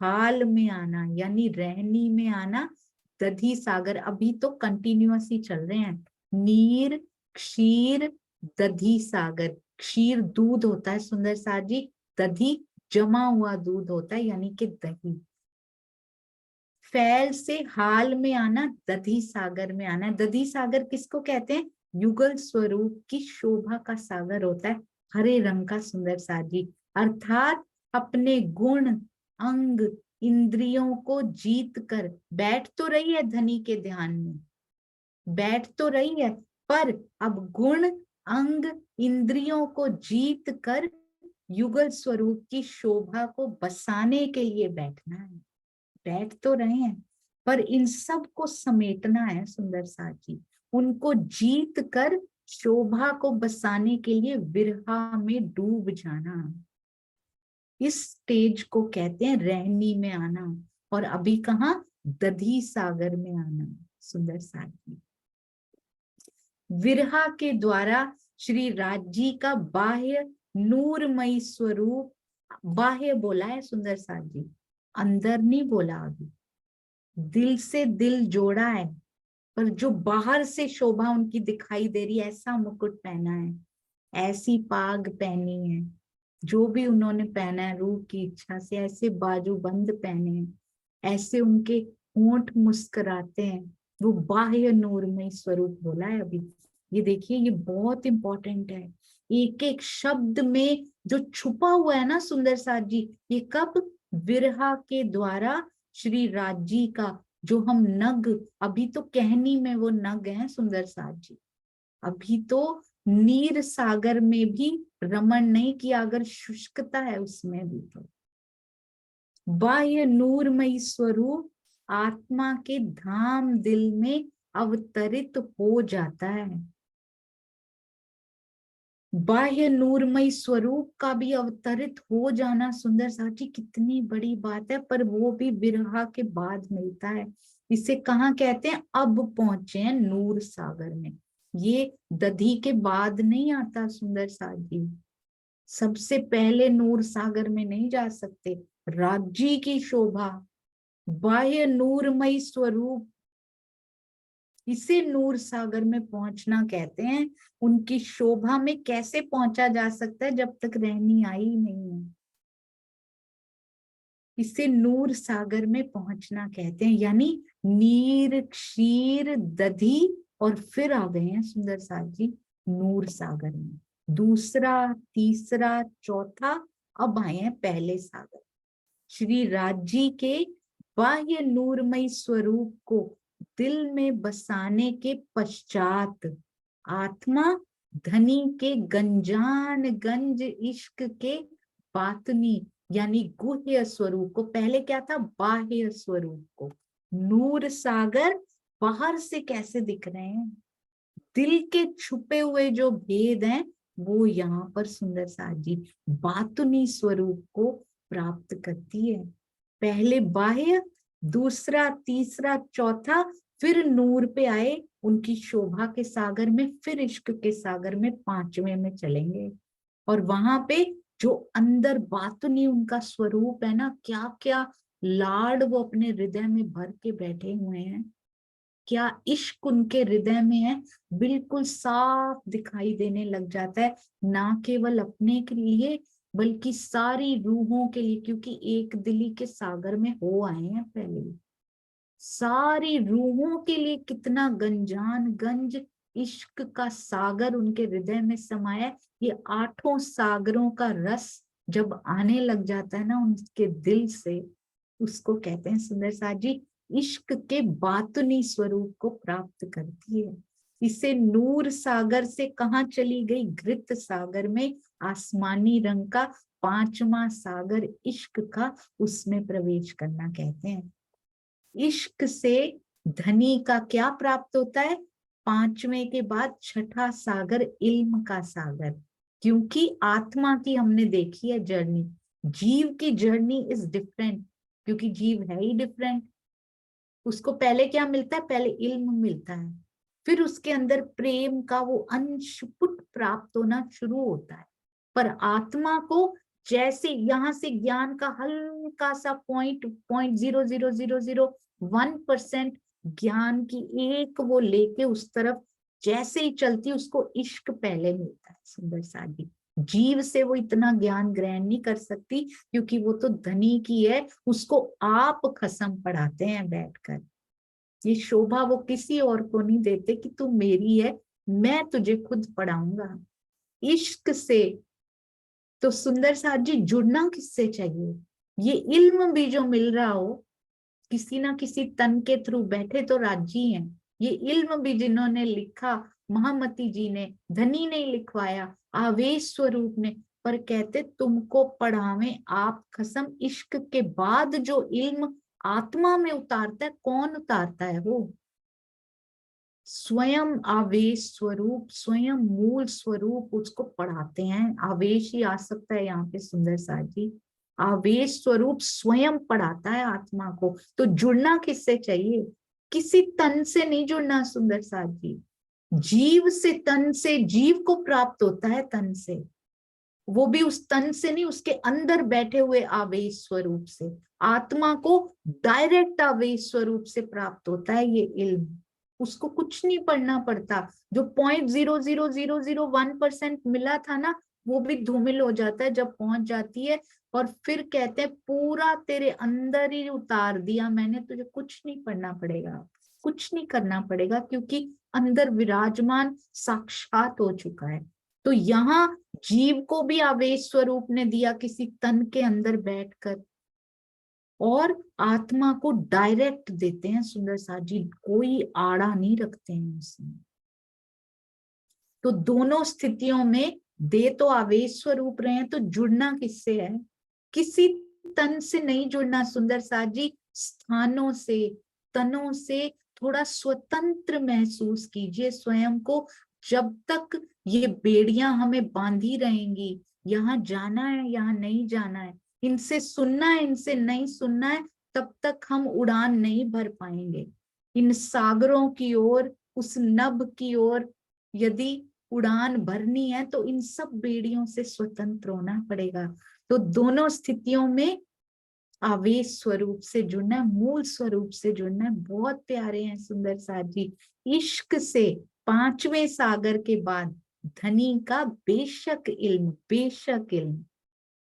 हाल में आना, यानी रहनी में आना, दधी सागर। अभी तो कंटिन्यूअस ही चल रहे हैं, नीर, क्षीर, दधी सागर। क्षीर दूध होता है सुंदर साजी, दधी जमा हुआ दूध होता है, यानी कि दही। फैल से हाल में आना, दधी सागर में आना। दधी सागर किसको कहते हैं? युगल स्वरूप की शोभा का सागर होता है, हरे रंग का सुंदर साजी। अर्थात अपने गुण, अंग, इंद्रियों को जीत कर बैठ तो रही है धनी के ध्यान में, बैठ तो रही है, पर अब गुण, अंग, इंद्रियों को जीत कर युगल स्वरूप की शोभा को बसाने के लिए बैठना है। बैठ तो रहे हैं पर इन सब को समेटना है सुंदर साजी, उनको जीत कर शोभा को बसाने के लिए विरहा में डूब जाना। इस स्टेज को कहते हैं रहनी में आना, और अभी कहाँ? दधी सागर में आना सुंदर साजी। विरहा के द्वारा श्री राज्य का बाह्य नूरमयी स्वरूप, बाह्य बोला है सुंदर साजी, अंदर नहीं बोला अभी, दिल से दिल जोड़ा है, पर जो बाहर से शोभा उनकी दिखाई दे रही है, ऐसा मुकुट पहना है, ऐसी पाग पहनी है, जो भी उन्होंने पहना है रूह की इच्छा से, ऐसे बाजूबंद पहने हैं, ऐसे उनके होंठ मुस्कुराते हैं, वो बाह्य नूरमय स्वरूप बोला है अभी। ये देखिए, ये बहुत इंपॉर्टेंट है, एक एक शब्द में जो छुपा हुआ है ना सुंदर साथ जी, ये कब? विरहा के द्वारा श्री राज्य का जो हम नग, अभी तो कहनी में वो नग है सुंदर साथ जी, अभी तो नीर सागर में भी रमण नहीं किया, अगर शुष्कता है उसमें भी तो बाह्य नूरमयी स्वरूप आत्मा के धाम दिल में अवतरित हो जाता है। बाह्य नूरमयी स्वरूप का भी अवतरित हो जाना सुंदर साथी कितनी बड़ी बात है, पर वो भी विरहा के बाद मिलता है। इसे कहाँ कहते हैं? अब पहुंचे हैं नूर सागर में, ये दधी के बाद नहीं आता सुंदर साथी, सबसे पहले नूर सागर में नहीं जा सकते। राज्य की शोभा, बाह्य नूरमयी स्वरूप, इसे नूर सागर में पहुंचना कहते हैं। उनकी शोभा में कैसे पहुंचा जा सकता है जब तक रहनी आई नहीं है? इसे नूर सागर में पहुंचना कहते हैं, यानी नीर क्षीर दधी और फिर आ गए हैं सुंदर साथ जी नूर सागर में। दूसरा, तीसरा, चौथा, अब आए हैं पहले सागर। श्री राजी के बाह्य नूरमय स्वरूप को दिल में बसाने के पश्चात आत्मा धनी के गंजान गंज इश्क के बातनी यानी गुह्य स्वरूप को, पहले क्या था बाह्य स्वरूप को, नूर सागर बाहर से कैसे दिख रहे हैं, दिल के छुपे हुए जो भेद हैं वो यहाँ पर सुंदर साथ जी बातुनी स्वरूप को प्राप्त करती है। पहले बाह्य, दूसरा, तीसरा, चौथा, फिर नूर पे आए उनकी शोभा के सागर में, फिर इश्क के सागर में, पांचवें में चलेंगे। और वहां पे जो अंदर बातुनी उनका स्वरूप है ना, क्या क्या लाड वो अपने हृदय में भर के बैठे हुए हैं, क्या इश्क उनके हृदय में है, बिल्कुल साफ दिखाई देने लग जाता है, ना केवल अपने के लिए बल्कि सारी रूहों के लिए, क्योंकि एक दिली के सागर में हो आए हैं पहले। सारी रूहों के लिए कितना गंजान गंज इश्क का सागर उनके हृदय में समाया। ये आठों सागरों का रस जब आने लग जाता है ना उनके दिल से, उसको कहते हैं सुंदर साथ जी इश्क के बातुनी स्वरूप को प्राप्त करती है। इसे नूर सागर से कहाँ चली गई, घृत सागर में, आसमानी रंग का पांचवा सागर इश्क का, उसमें प्रवेश करना कहते हैं। इश्क से धनी का क्या प्राप्त होता है, पांचवें के बाद छठा सागर इल्म का सागर, क्योंकि आत्मा की हमने देखी है जर्नी, जीव की जर्नी इज डिफरेंट, क्योंकि जीव है ही डिफरेंट। उसको पहले क्या मिलता है, पहले इल्म मिलता है, फिर उसके अंदर प्रेम का वो अंश पुट प्राप्त होना शुरू होता है। पर आत्मा को जैसे यहाँ से ज्ञान का हल्का सा 0.000001% ज्ञान की एक वो लेके उस तरफ जैसे ही चलती, उसको इश्क पहले मिलता है सुंदर साधी। जीव से वो इतना ज्ञान ग्रहण नहीं कर सकती, क्योंकि वो तो धनी की है, उसको आप खसम पढ़ाते हैं बैठकर। ये शोभा वो किसी और को नहीं देते कि तू मेरी है, मैं तुझे खुद पढ़ाऊंगा। इश्क से तो सुंदर साथ जी जुड़ना किससे चाहिए, ये इल्म भी जो मिल रहा हो किसी ना किसी तन के थ्रू, बैठे तो राजी हैं, ये इल्म भी जिन्होंने लिखा महामती जी ने, धनी ने लिखवाया, आवेश स्वरूप ने, पर कहते तुमको पढ़ावे आप खसम। इश्क के बाद जो इल्म आत्मा में उतारता है, कौन उतारता है, वो स्वयं आवेश स्वरूप, स्वयं मूल स्वरूप उसको पढ़ाते हैं। आवेश ही आ सकता है यहाँ पे सुंदर साथ जी, आवेश स्वरूप स्वयं पढ़ाता है आत्मा को। तो जुड़ना किससे चाहिए, किसी तन से नहीं जुड़ना सुंदर साथ जी, जीव से, तन से, जीव को प्राप्त होता है तन से, वो भी उस तन से नहीं, उसके अंदर बैठे हुए आवेश स्वरूप से। आत्मा को डायरेक्ट आवेश स्वरूप से प्राप्त होता है ये इल्म, उसको कुछ नहीं पढ़ना पड़ता। जो 0.00001% मिला था ना, वो भी धूमिल हो जाता है जब पहुंच जाती है। और फिर कहते हैं पूरा तेरे अंदर ही उतार दिया मैंने, तुझे कुछ नहीं पढ़ना पड़ेगा, कुछ नहीं करना पड़ेगा, क्योंकि अंदर विराजमान साक्षात हो चुका है। तो यहाँ जीव को भी आवेश स्वरूप ने दिया किसी तन के अंदर बैठकर, और आत्मा को डायरेक्ट देते हैं सुंदर साथ जी, कोई आड़ा नहीं रखते हैं उसमें। तो दोनों स्थितियों में दे तो आवेश स्वरूप रहे हैं, तो जुड़ना किससे है, किसी तन से नहीं जुड़ना सुंदर साथ जी, स्थानों से, तनों से थोड़ा स्वतंत्र महसूस कीजिए स्वयं को। जब तक ये बेड़ियां हमें बांधी रहेंगी, यहाँ जाना है यहाँ नहीं जाना है, इनसे सुनना है इनसे नहीं सुनना है, तब तक हम उड़ान नहीं भर पाएंगे इन सागरों की ओर, उस नभ की ओर। यदि उड़ान भरनी है तो इन सब बेड़ियों से स्वतंत्र होना पड़ेगा। तो दोनों स्थितियों में आवेश स्वरूप से जुड़ना है, मूल स्वरूप से जुड़ना है। बहुत प्यारे हैं सुंदर साथ जी। इश्क से पांचवें सागर के बाद धनी का बेशक इल्म, बेशक इल्म,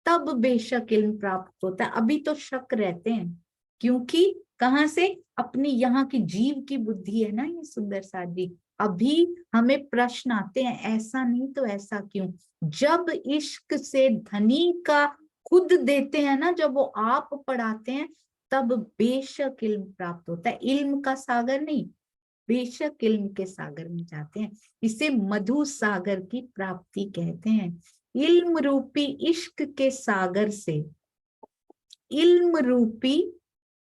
तब बेशक इल्म प्राप्त होता है। अभी तो शक रहते हैं, क्योंकि कहाँ से? अपनी यहाँ की जीव की बुद्धि है ना ये सुंदर साथ जी। अभी हमें प्रश्न आते हैं, ऐसा नहीं तो ऐसा क्यों? जब इश्क से धनी का खुद देते हैं ना, जब वो आप पढ़ाते हैं, तब बेशक इल्म प्राप्त होता है। इल्म का सागर नहीं, बेशक इल्म के सागर में जाते हैं। इसे मधु सागर की प्राप्ति कहते हैं। इल्म रूपी इश्क के सागर से, इल्म रूपी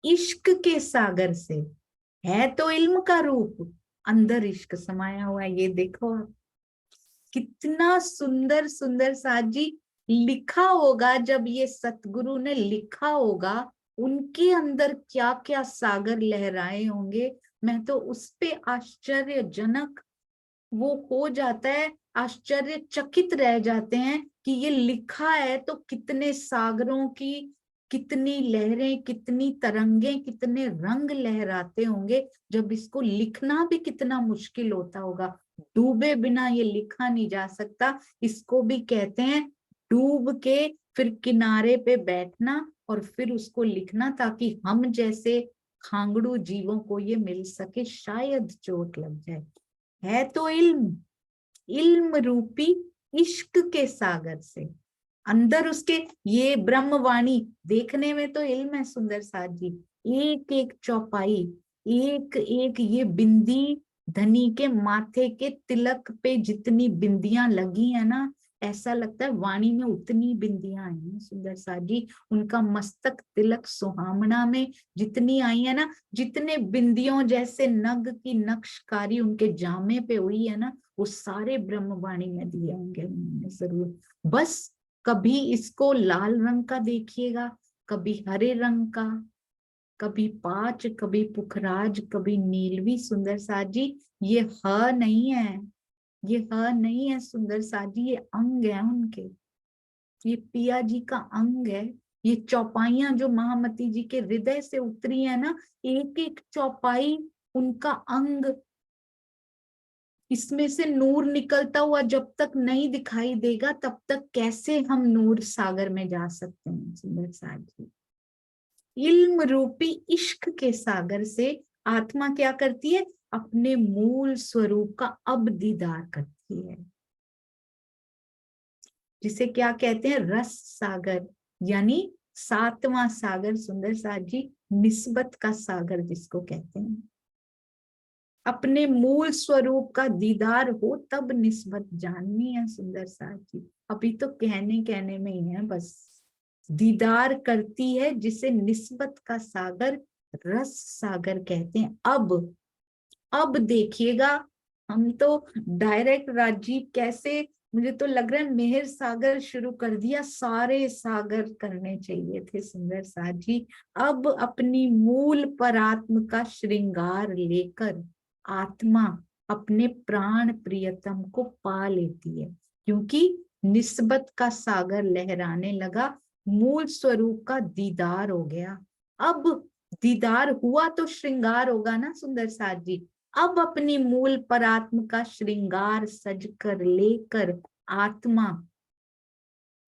इश्क के सागर से, है तो इल्म का रूप, अंदर इश्क समाया हुआ है। ये देखो आप, कितना सुंदर सुंदर साथ जी लिखा होगा। जब ये सतगुरु ने लिखा होगा, उनके अंदर क्या क्या सागर लहराए होंगे। मैं तो उस पे आश्चर्यजनक वो हो जाता है, आश्चर्यचकित रह जाते हैं कि ये लिखा है तो कितने सागरों की, कितनी लहरें, कितनी तरंगे, कितने रंग लहराते होंगे। जब इसको लिखना भी कितना मुश्किल होता होगा, डूबे बिना ये लिखा नहीं जा सकता। इसको भी कहते हैं डूब के फिर किनारे पे बैठना और फिर उसको लिखना, ताकि हम जैसे खांगड़ू जीवों को ये मिल सके, शायद चोट लग जाए। है तो इल्म, इल्म रूपी इश्क के सागर से, अंदर उसके ये ब्रह्मवाणी। देखने में तो इल्म है सुंदर साथ जी, एक एक चौपाई, एक एक ये बिंदी, धनी के माथे के तिलक पे जितनी बिंदियां लगी है ना, ऐसा लगता है वाणी में उतनी बिंदियां आई हैं सुंदर साथ जी। उनका मस्तक तिलक सुहामना में जितनी आई है ना, जितने बिंदियों जैसे नग की नक्शकारी उनके जामे पे हुई है ना, वो सारे ब्रह्मवाणी में दिए होंगे उन्होंने जरूर। बस कभी इसको लाल रंग का देखिएगा, कभी हरे रंग का, कभी पांच, कभी पुखराज, कभी नीलवी। सुंदर साथ जी ये ह नहीं है, ये ह नहीं है सुंदर साथ जी, ये अंग है उनके, ये पिया जी का अंग है। ये चौपाइयां जो महामती जी के हृदय से उतरी है ना, एक एक चौपाई उनका अंग। इसमें से नूर निकलता हुआ जब तक नहीं दिखाई देगा, तब तक कैसे हम नूर सागर में जा सकते हैं सुंदर साथ जी। इल्म रूपी इश्क के सागर से आत्मा क्या करती है? अपने मूल स्वरूप का अब दीदार करती है, जिसे क्या कहते हैं? रस सागर, यानी सातवां सागर सुंदर साथ जी, निस्बत का सागर जिसको कहते हैं। अपने मूल स्वरूप का दीदार हो तब निस्बत जाननी है सुंदर साथ जी। अभी तो कहने कहने में ही है बस। दीदार करती है जिसे निस्बत का सागर, रस सागर कहते हैं। अब देखिएगा, हम तो डायरेक्ट राजीव कैसे, मुझे तो लग रहा है मेहर सागर शुरू कर दिया, सारे सागर करने चाहिए थे सुंदर साथ जी। अब अपनी मूल परात्म का श्रृंगार लेकर आत्मा अपने प्राण प्रियतम को पा लेती है, क्योंकि निस्बत का सागर लहराने लगा, मूल स्वरूप का दीदार हो गया। अब दीदार हुआ तो श्रृंगार होगा ना सुंदर साथ जी। अब अपनी मूल परात्म का श्रृंगार सज कर लेकर आत्मा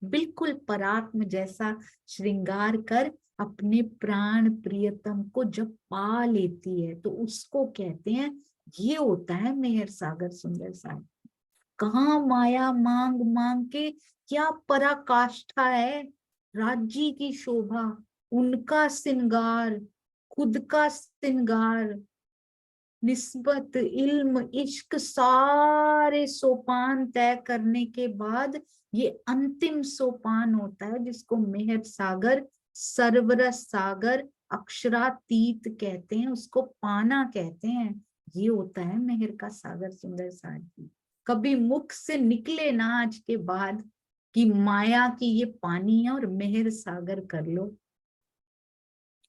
बिल्कुल परात्म जैसा श्रृंगार कर अपने प्राण प्रियतम को जब पा लेती है, तो उसको कहते हैं, ये होता है मेहर सागर सुंदर सागर। कहाँ माया मांग मांग के क्या पराकाष्ठा है, राज्य की शोभा, उनका श्रृंगार, खुद का श्रृंगार, निस्बत, इल्म, इश्क, सारे सोपान तय करने के बाद ये अंतिम सोपान होता है जिसको मेहर सागर, सर्वरस सागर, अक्षरातीत कहते हैं, उसको पाना कहते हैं। ये होता है मेहर का सागर सुंदर साथ जी। कभी मुख से निकले ना आज के बाद कि माया की ये पानी है और मेहर सागर कर लो।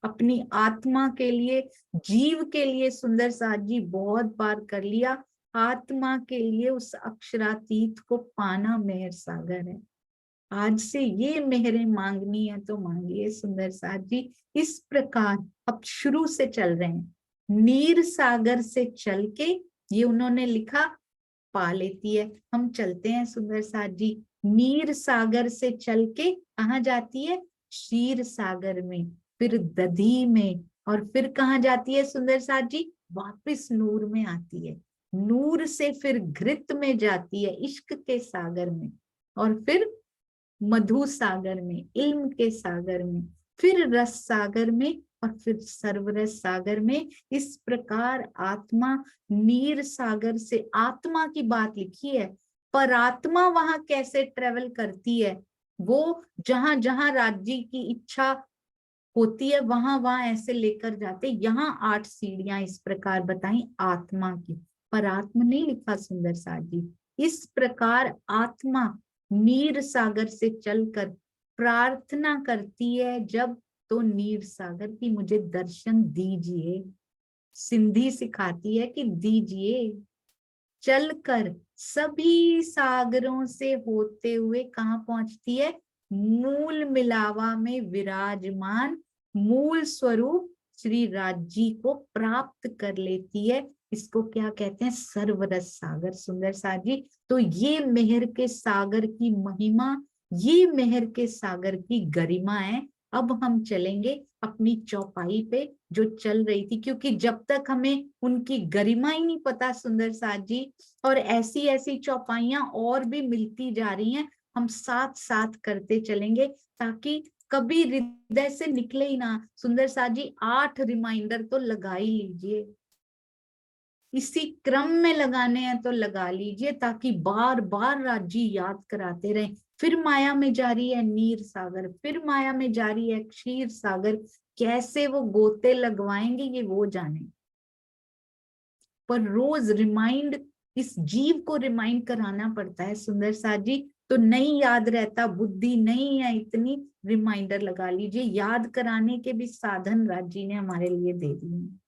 अपनी आत्मा के लिए, जीव के लिए सुंदर साथ जी बहुत बार कर लिया, आत्मा के लिए उस अक्षरातीत को पाना मेहर सागर है। आज से ये मेहरें मांगनी है तो मांगिए सुंदर साथ जी। इस प्रकार अब शुरू से चल रहे हैं, नीर सागर से चल के ये उन्होंने लिखा, पा लेती है। हम चलते हैं सुंदर साथ जी, नीर सागर से चल के कहाँ जाती है? क्षीर सागर में, फिर दधी में, और फिर कहाँ जाती है सुंदर साथ जी? वापिस नूर में आती है। नूर से फिर घृत में जाती है, इश्क के सागर में, और फिर मधु सागर में, इल्म के सागर में, फिर रस सागर में, और फिर सर्वरस सागर में। इस प्रकार आत्मा नीर सागर से, आत्मा की बात लिखी है, पर आत्मा वहां कैसे ट्रेवल करती है? वो जहां जहां राज्य की इच्छा होती है वहां वहां ऐसे लेकर जाते। यहाँ 8 सीढ़ियां इस प्रकार बताई आत्मा की, पर आत्मा नहीं लिखा सुंदर साथ जी। इस प्रकार आत्मा नीर सागर से चलकर प्रार्थना करती है जब, तो नीर सागर की मुझे दर्शन दीजिए। सिंधी सिखाती है कि दीजिए। चलकर सभी सागरों से होते हुए कहाँ पहुंचती है? मूल मिलावा में विराजमान मूल स्वरूप श्री राज्य को प्राप्त कर लेती है। इसको क्या कहते हैं? सर्वरस सागर। सुंदर साथ जी, तो ये मेहर के सागर की महिमा, ये मेहर के सागर की गरिमा है। अब हम चलेंगे अपनी चौपाई पे जो चल रही थी, क्योंकि जब तक हमें उनकी गरिमा ही नहीं पता सुंदर साथ जी, और ऐसी ऐसी चौपाइयां और भी मिलती जा रही हैं, हम साथ साथ करते चलेंगे ताकि कभी हृदय से निकले ही ना। सुंदर साथ जी 8 रिमाइंडर तो लगा ही लीजिए, इसी क्रम में लगाने हैं तो लगा लीजिए, ताकि बार बार राज्य याद कराते रहे। फिर माया में जारी है नीर सागर, फिर माया में जारी है क्षीर सागर। कैसे वो गोते लगवाएंगे ये वो जाने, पर रोज रिमाइंड, इस जीव को रिमाइंड कराना पड़ता है सुंदर साथ जी। तो नहीं याद रहता, बुद्धि नहीं है इतनी, रिमाइंडर लगा लीजिए। याद कराने के भी साधन राज्य ने हमारे लिए दे दिए हैं।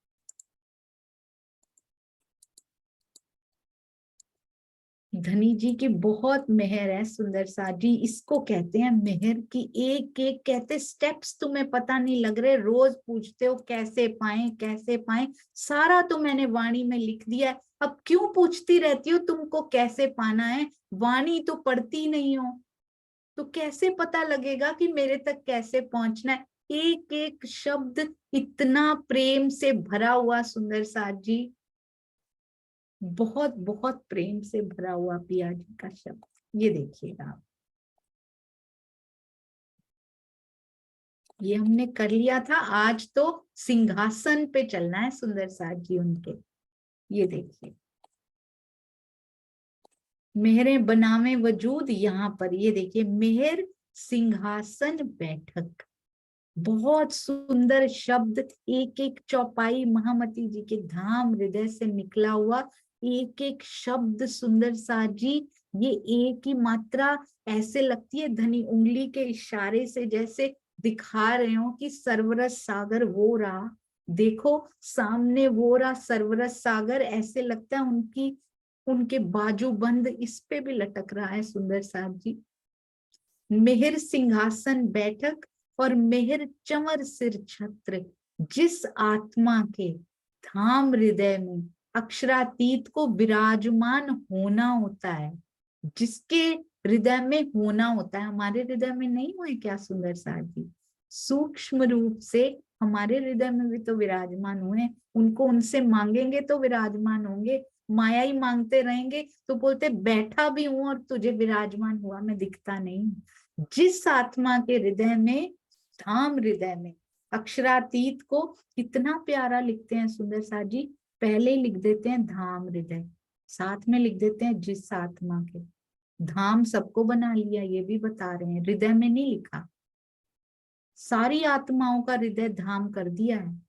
धनी जी की बहुत मेहर है सुंदर साथ जी, इसको कहते हैं मेहर की। एक एक कहते स्टेप्स तुम्हें पता नहीं लग रहे, रोज पूछते हो कैसे पाए कैसे पाए, सारा तो मैंने वाणी में लिख दिया है। अब क्यों पूछती रहती हो तुमको कैसे पाना है? वाणी तो पढ़ती नहीं हो, तो कैसे पता लगेगा कि मेरे तक कैसे पहुंचना है? एक एक शब्द इतना प्रेम से भरा हुआ सुंदर साथ जी, बहुत बहुत प्रेम से भरा हुआ पिया जी का शब्द। ये देखिएगा आप, ये हमने कर लिया था। आज तो सिंहासन पे चलना है सुंदर साथ जी उनके। ये देखिए, मेहरें बनावे वजूद यहाँ पर। ये देखिए, मेहर सिंहासन बैठक, बहुत सुंदर शब्द। एक एक चौपाई महामती जी के धाम हृदय से निकला हुआ एक एक शब्द सुंदर साथ जी। ये एक ही मात्रा ऐसे लगती है धनी उंगली के इशारे से जैसे दिखा रहे हो कि सर्वरस सागर वो रहा, देखो सामने वो रहा सर्वरस सागर। ऐसे लगता है उनकी, उनके बाजूबंद इस पे भी लटक रहा है सुंदर साथ जी। मेहर सिंहासन बैठक और मेहर चंवर सिर छत्र, जिस आत्मा के धाम हृदय में अक्षरातीत को विराजमान होना होता है, जिसके हृदय में होना होता है, हमारे हृदय में नहीं हुए क्या सुंदर साथ जी? सूक्ष्म रूप से हमारे हृदय में भी तो विराजमान हुए, उनको उनसे मांगेंगे तो विराजमान होंगे। माया ही मांगते रहेंगे तो बोलते बैठा भी हूं और तुझे विराजमान हुआ मैं दिखता नहीं। जिस आत्मा के हृदय में, धाम हृदय में अक्षरातीत को कितना प्यारा लिखते हैं सुंदर साथ जी, पहले ही लिख देते हैं धाम हृदय, साथ में लिख देते हैं जिस आत्मा के। धाम सबको बना लिया ये भी बता रहे हैं, हृदय में नहीं लिखा। सारी आत्माओं का हृदय धाम कर दिया है,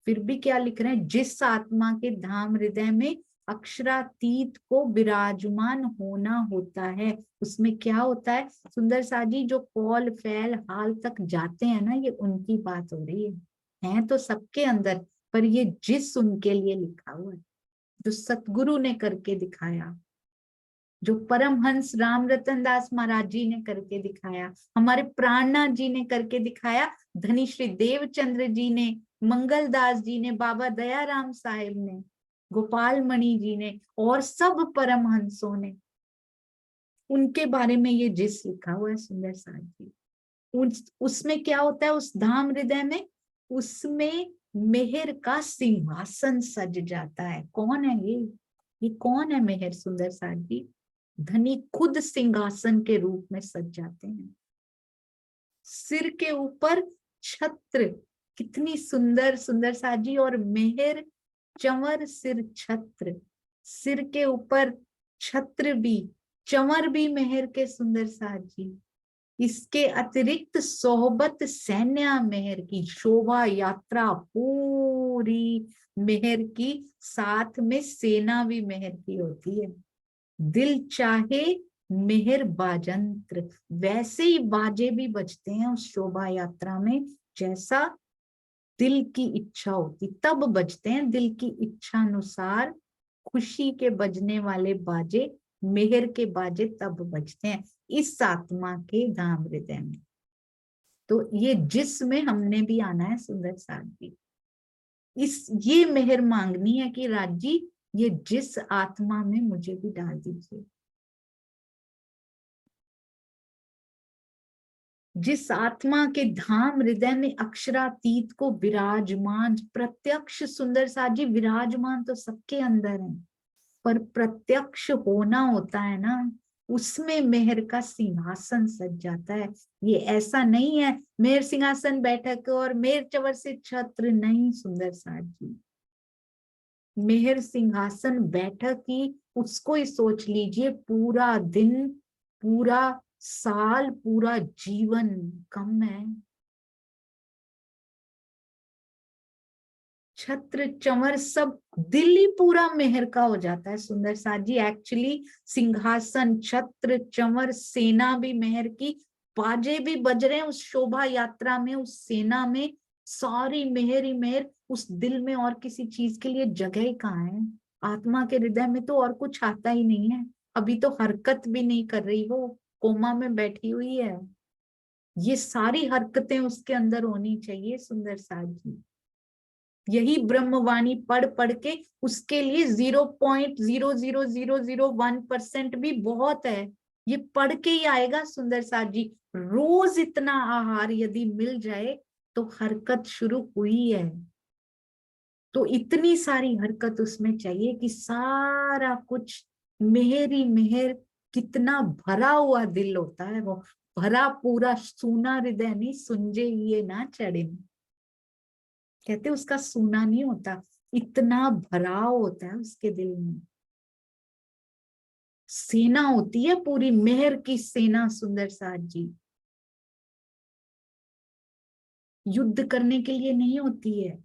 फिर भी क्या लिख रहे हैं? जिस आत्मा के धाम हृदय में अक्षरातीत को विराजमान होना होता है। उसमें क्या होता है सुंदर साथ जी? जो कौल फैल हाल तक जाते हैं ना, ये उनकी बात हो रही है तो सबके अंदर, पर ये जिस उनके लिए लिखा हुआ है, जो सतगुरु ने करके दिखाया, जो परमहंस राम रतन दास महाराज जी ने करके दिखाया, हमारे प्राणनाथ जी ने करके दिखाया, धनी श्री देवचंद्र जी ने, मंगलदास जी ने, बाबा दयाराम साहेब ने, गोपाल मणि जी ने, और सब परमहंसों ने। उनके बारे में ये जिस लिखा हुआ है सुंदर साथ जी। उसमें क्या होता है उस धाम हृदय में, उसमें मेहर का सिंहासन सज जाता है। कौन है ये कौन है मेहर सुंदर साथ जी? धनी खुद सिंहासन के रूप में सज जाते हैं। सिर के ऊपर छत्र, कितनी सुंदर सुंदर साथ जी, और मेहर चंवर सिर छत्र, सिर के ऊपर छत्र भी, चंवर भी मेहर के सुंदर साथ जी। इसके अतिरिक्त सोहबत सैन्य मेहर की, शोभा यात्रा पूरी मेहर की, साथ में सेना भी मेहर की होती है। दिल चाहे मेहर बाजंत्र, वैसे ही बाजे भी बजते हैं उस शोभा यात्रा में, जैसा दिल की इच्छा होती तब बजते हैं। दिल की इच्छा अनुसार खुशी के बजने वाले बाजे, मेहर के बाजे तब बजते हैं इस आत्मा के धाम हृदय में। तो ये जिसमें हमने भी आना है सुंदर साथ जी, ये मेहर मांगनी है कि राज जी ये जिस आत्मा में मुझे भी डाल दीजिए। जिस आत्मा के धाम हृदय में अक्षरातीत को विराजमान, प्रत्यक्ष सुंदर साथ जी, विराजमान तो सबके अंदर है, पर प्रत्यक्ष होना होता है ना, उसमें मेहर का सिंहासन सज जाता है। ये ऐसा नहीं है मेहर सिंहासन बैठक और मेहर चवर से छत्र, नहीं सुंदर साथ जी। मेहर सिंहासन बैठक ही, उसको ही सोच लीजिए, पूरा दिन, पूरा साल, पूरा जीवन कम है। छत्र चंवर सब, दिल ही पूरा मेहर का हो जाता है सुंदर साथ जी। एक्चुअली सिंहासन, छत्र चंवर, सेना भी मेहर की, बाजे भी बज रहे हैं उस शोभा यात्रा में, उस सेना में, सारी मेहर ही मेहर। उस दिल में और किसी चीज के लिए जगह ही कहाँ है? आत्मा के हृदय में तो और कुछ आता ही नहीं है। अभी तो हरकत भी नहीं कर रही, वो कोमा में बैठी हुई है। ये सारी हरकतें उसके अंदर होनी चाहिए सुंदर साथ जी। यही ब्रह्मवाणी पढ़ पढ़ के उसके लिए 0.00001% भी बहुत है। ये पढ़ के ही आएगा सुंदर साथ जी। रोज इतना आहार यदि मिल जाए तो हरकत शुरू हुई है। तो इतनी सारी हरकत उसमें चाहिए कि सारा कुछ मेहर ही मेहर, कितना भरा हुआ दिल होता है वो, भरा पूरा, सूना हृदय नहीं, सुंजे ये ना चढ़े। कहते उसका सूना नहीं होता, इतना भराव होता है उसके दिल में। सेना होती है पूरी, मेहर की सेना सुंदर साथ जी। युद्ध करने के लिए नहीं होती है,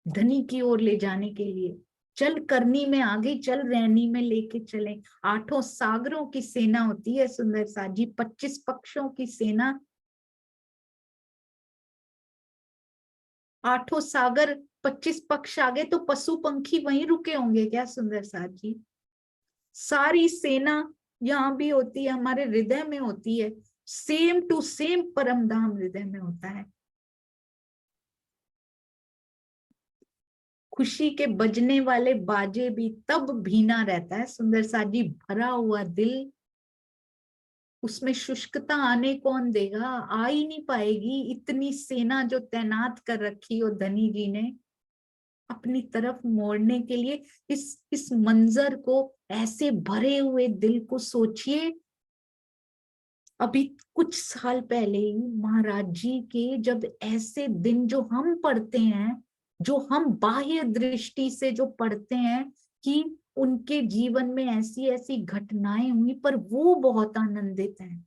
धनी की ओर ले जाने के लिए। चल करनी में आगे, चल रैनी में लेके चले। 8 सागरों की सेना होती है सुंदर साथ जी, 25 पक्षों की सेना। 8 सागर, 25 पक्ष आगे तो पशु पंखी वहीं रुके होंगे क्या सुंदर साथ जी? सारी सेना यहाँ भी होती है, हमारे हृदय में होती है। सेम टू सेम परम धाम हृदय में होता है। खुशी के बजने वाले बाजे भी तब भीना रहता है सुंदर साथ जी, भरा हुआ दिल। उसमें शुष्कता आने कौन देगा? आ ही नहीं पाएगी। इतनी सेना जो तैनात कर रखी हो धनी जी ने अपनी तरफ मोड़ने के लिए। इस मंजर को, ऐसे भरे हुए दिल को सोचिए। अभी कुछ साल पहले ही महाराज जी के जब ऐसे दिन जो हम पढ़ते हैं, जो हम बाह्य दृष्टि से जो पढ़ते हैं कि उनके जीवन में ऐसी ऐसी घटनाएं हुई, पर वो बहुत आनंदित हैं।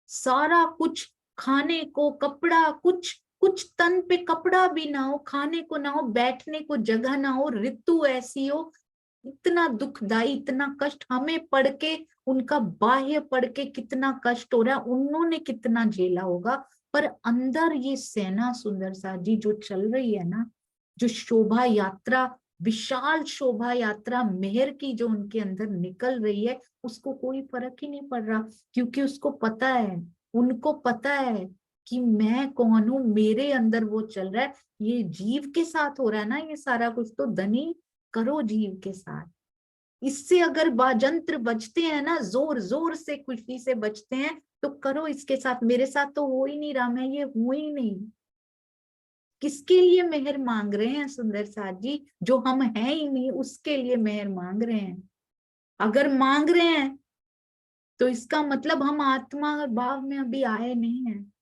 सारा कुछ, खाने को, कपड़ा, कुछ कुछ तन पे कपड़ा भी ना हो, खाने को ना हो, बैठने को जगह ना हो, ऋतु ऐसी हो, इतना दुखदाई, इतना कष्ट हमें पढ़ के, उनका बाह्य पढ़ के कितना कष्ट हो रहा है, उन्होंने कितना झेला होगा। पर अंदर ये सेना सुंदर साथ जी जो चल रही है ना, जो शोभा यात्रा, विशाल शोभा यात्रा मेहर की जो उनके अंदर निकल रही है, उसको कोई फर्क ही नहीं पड़ रहा। क्योंकि उसको पता है, उनको पता है कि मैं कौन हूं, मेरे अंदर वो चल रहा है। ये जीव के साथ हो रहा है ना ये सारा कुछ, तो धनी करो जीव के साथ। इससे अगर बाजंत्र बजते हैं ना, जोर जोर से खुशी से बजते हैं, तो करो इसके साथ। मेरे साथ तो हो ही नहीं रहा, मैं ये हूं ही नहीं। किसके लिए मेहर मांग रहे हैं सुंदर साथ जी? जो हम हैं ही नहीं उसके लिए मेहर मांग रहे हैं। अगर मांग रहे हैं तो इसका मतलब हम आत्मा भाव में अभी आए नहीं हैं।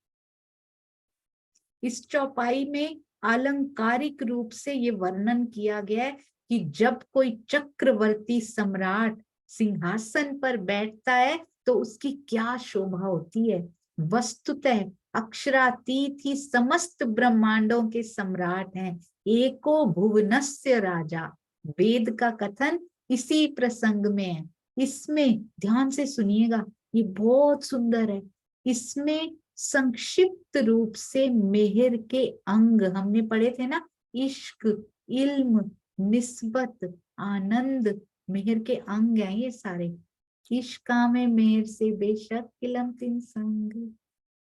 इस चौपाई में अलंकारिक रूप से ये वर्णन किया गया है कि जब कोई चक्रवर्ती सम्राट सिंहासन पर बैठता है तो उसकी क्या शोभा होती है। वस्तुतः अक्षरातीत ही समस्त ब्रह्मांडों के सम्राट हैं, एको भुवनस्य राजा। वेद का कथन इसी प्रसंग में है। इसमें ध्यान से सुनिएगा, ये बहुत सुंदर है। इसमें संक्षिप्त रूप से मेहर के अंग हमने पढ़े थे ना, इश्क, इल्म, निस्बत, आनंद, मेहर के अंग हैं ये सारे। इश्का में मेहर से बेशक किलम तिन संग,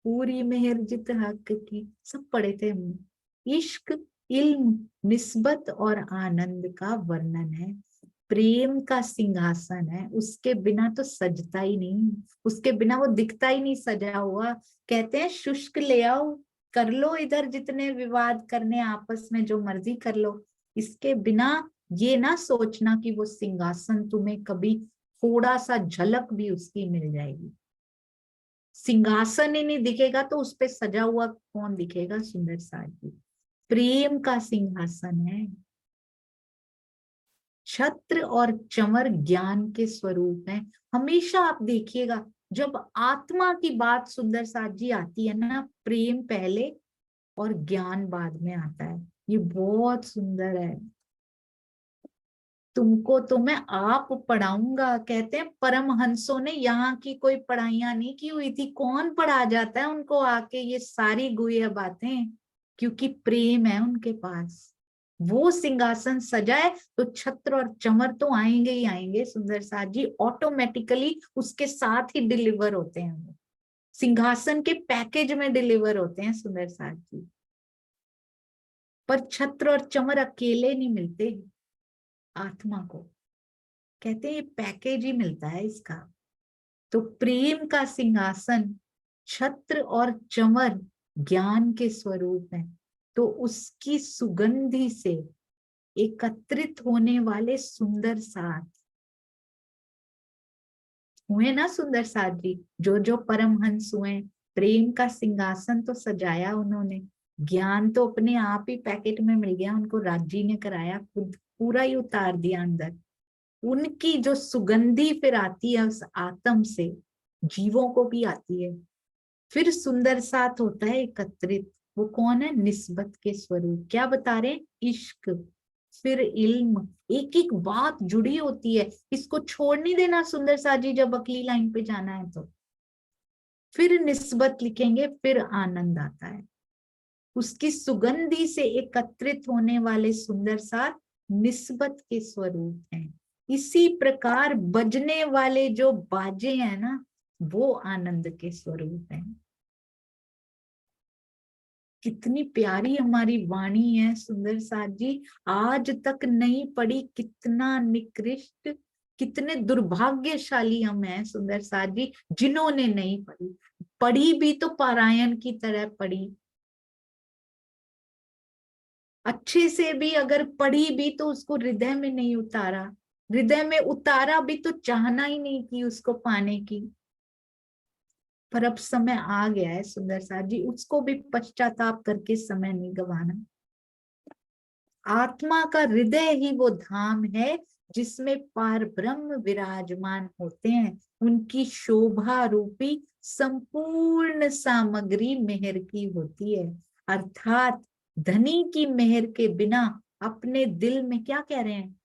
पूरी मेहर जित हक की, सब पढ़े थे हमने। इश्क, इल्म, निस्बत और आनंद का वर्णन है। प्रेम का सिंहासन है, उसके बिना तो सजता ही नहीं, उसके बिना वो दिखता ही नहीं सजा हुआ। कहते हैं शुष्क ले आओ, कर लो इधर जितने विवाद करने आपस में, जो मर्जी कर लो। इसके बिना ये ना सोचना कि वो सिंहासन तुम्हें कभी थोड़ा सा झलक भी उसकी मिल जाएगी। सिंहासन ही नहीं दिखेगा तो उस पे सजा हुआ कौन दिखेगा सुंदर साथी? प्रेम का सिंहासन है। छत्र और चमर ज्ञान के स्वरूप हैं। हमेशा आप देखिएगा, जब आत्मा की बात सुंदर साथ जी आती है ना, प्रेम पहले और ज्ञान बाद में आता है। ये बहुत सुंदर है। तुमको तो मैं आप पढ़ाऊंगा। कहते हैं परमहंसों ने यहाँ की कोई पढ़ाइयां नहीं की हुई थी, कौन पढ़ा जाता है उनको आके ये सारी गुह्य बातें? क्योंकि प्रेम है उनके पास। वो सिंहासन सजाए तो छत्र और चमर तो आएंगे ही आएंगे सुंदर साथ जी, ऑटोमेटिकली उसके साथ ही डिलीवर होते हैं। वो सिंहासन के पैकेज में डिलीवर होते हैं सुंदर साथ जी। पर छत्र और चमर अकेले नहीं मिलते आत्मा को, कहते हैं ये पैकेज ही मिलता है इसका। तो प्रेम का सिंहासन, छत्र और चमर ज्ञान के स्वरूप है। तो उसकी सुगंधि से एकत्रित होने वाले सुंदर साथ हुए ना सुंदर साथ जी, जो परमहंस हुए। प्रेम का सिंहासन तो सजाया उन्होंने, ज्ञान तो अपने आप ही पैकेट में मिल गया उनको, राजी ने कराया, खुद पूरा ही उतार दिया अंदर। उनकी जो सुगंधी फिर आती है उस आत्म से, जीवों को भी आती है। फिर सुंदर साथ होता है एकत्रित। वो कौन है? निस्बत के स्वरूप। क्या बता रहे हैं? इश्क, फिर इल्म, एक एक बात जुड़ी होती है। इसको छोड़ नहीं देना सुंदर साथ जी जब अगली लाइन पे जाना है तो। फिर निस्बत लिखेंगे, फिर आनंद आता है। उसकी सुगंधी से एकत्रित होने वाले सुंदर साथ निस्बत के स्वरूप हैं। इसी प्रकार बजने वाले जो बाजे हैं ना, वो आनंद के स्वरूप हैं। कितनी प्यारी हमारी वाणी है सुंदर साथ जी, आज तक नहीं पढ़ी। कितना निकृष्ट, कितने दुर्भाग्यशाली हम हैं सुंदर साथ जी जिन्होंने नहीं पढ़ी। पढ़ी भी तो पारायण की तरह पढ़ी, अच्छे से भी अगर पढ़ी भी तो उसको हृदय में नहीं उतारा। हृदय में उतारा भी तो चाहना ही नहीं कि उसको पाने की। पर अब समय आ गया है सुंदर साथ जी, उसको भी पश्चाताप करके समय नहीं गंवाना। आत्मा का हृदय ही वो धाम है जिसमें पार ब्रह्म विराजमान होते हैं। उनकी शोभा रूपी संपूर्ण सामग्री मेहर की होती है। अर्थात धनी की मेहर के बिना अपने दिल में, क्या कह रहे हैं,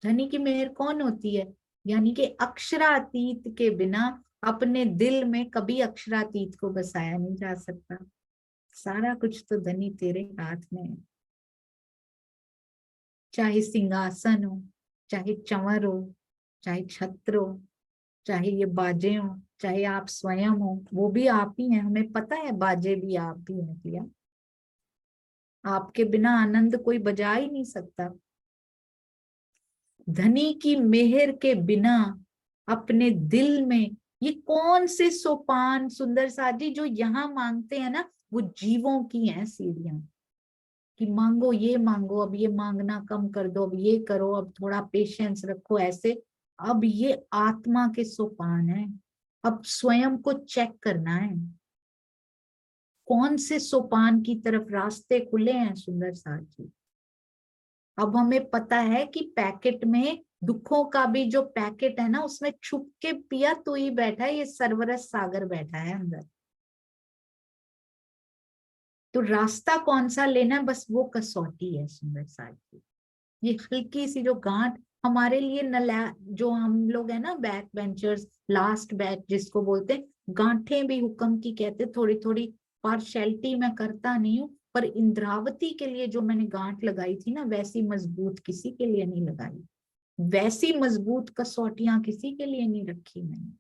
धनी की मेहर कौन होती है? यानी कि अक्षरातीत के बिना अपने दिल में कभी अक्षरातीत को बसाया नहीं जा सकता। सारा कुछ तो धनी तेरे हाथ में है। चाहे सिंहासन हो, चाहे चंवर हो, चाहे छत्र हो, चाहे ये बाजे हो, चाहे आप स्वयं हो, वो भी आप ही हैं। हमें पता है बाजे भी आप ही हैं भैया। आपके बिना आनंद कोई बजा ही नहीं सकता। धनी की मेहर के बिना अपने दिल में, ये कौन से सोपान सुंदर साथ जी जो यहाँ मांगते हैं ना, वो जीवों की हैं सीढ़ियां, कि मांगो ये मांगो, अब ये मांगना कम कर दो, अब ये करो, अब थोड़ा पेशेंस रखो, ऐसे। अब ये आत्मा के सोपान है, अब स्वयं को चेक करना है कौन से सोपान की तरफ रास्ते खुले हैं सुंदर साथ जी। अब हमें पता है कि पैकेट में दुखों का भी जो पैकेट है ना, उसमें छुप के पिया तू ही बैठा है, ये सरवरस सागर बैठा है अंदर। तो रास्ता कौन सा लेना है, बस वो कसौटी है सुंदर साथ जी। ये हल्की सी जो गांठ हमारे लिए नला, जो हम लोग है ना बैक बेंचर्स, लास्ट बैच जिसको बोलते हैं, गांठें भी हुक्म की कहते, थोड़ी थोड़ी पार्शैलिटी मैं करता नहीं हूँ, पर इंद्रावती के लिए जो मैंने गांठ लगाई थी ना, वैसी मजबूत किसी के लिए नहीं लगाई, वैसी मजबूत कसौटियां किसी के लिए नहीं रखी मैंने।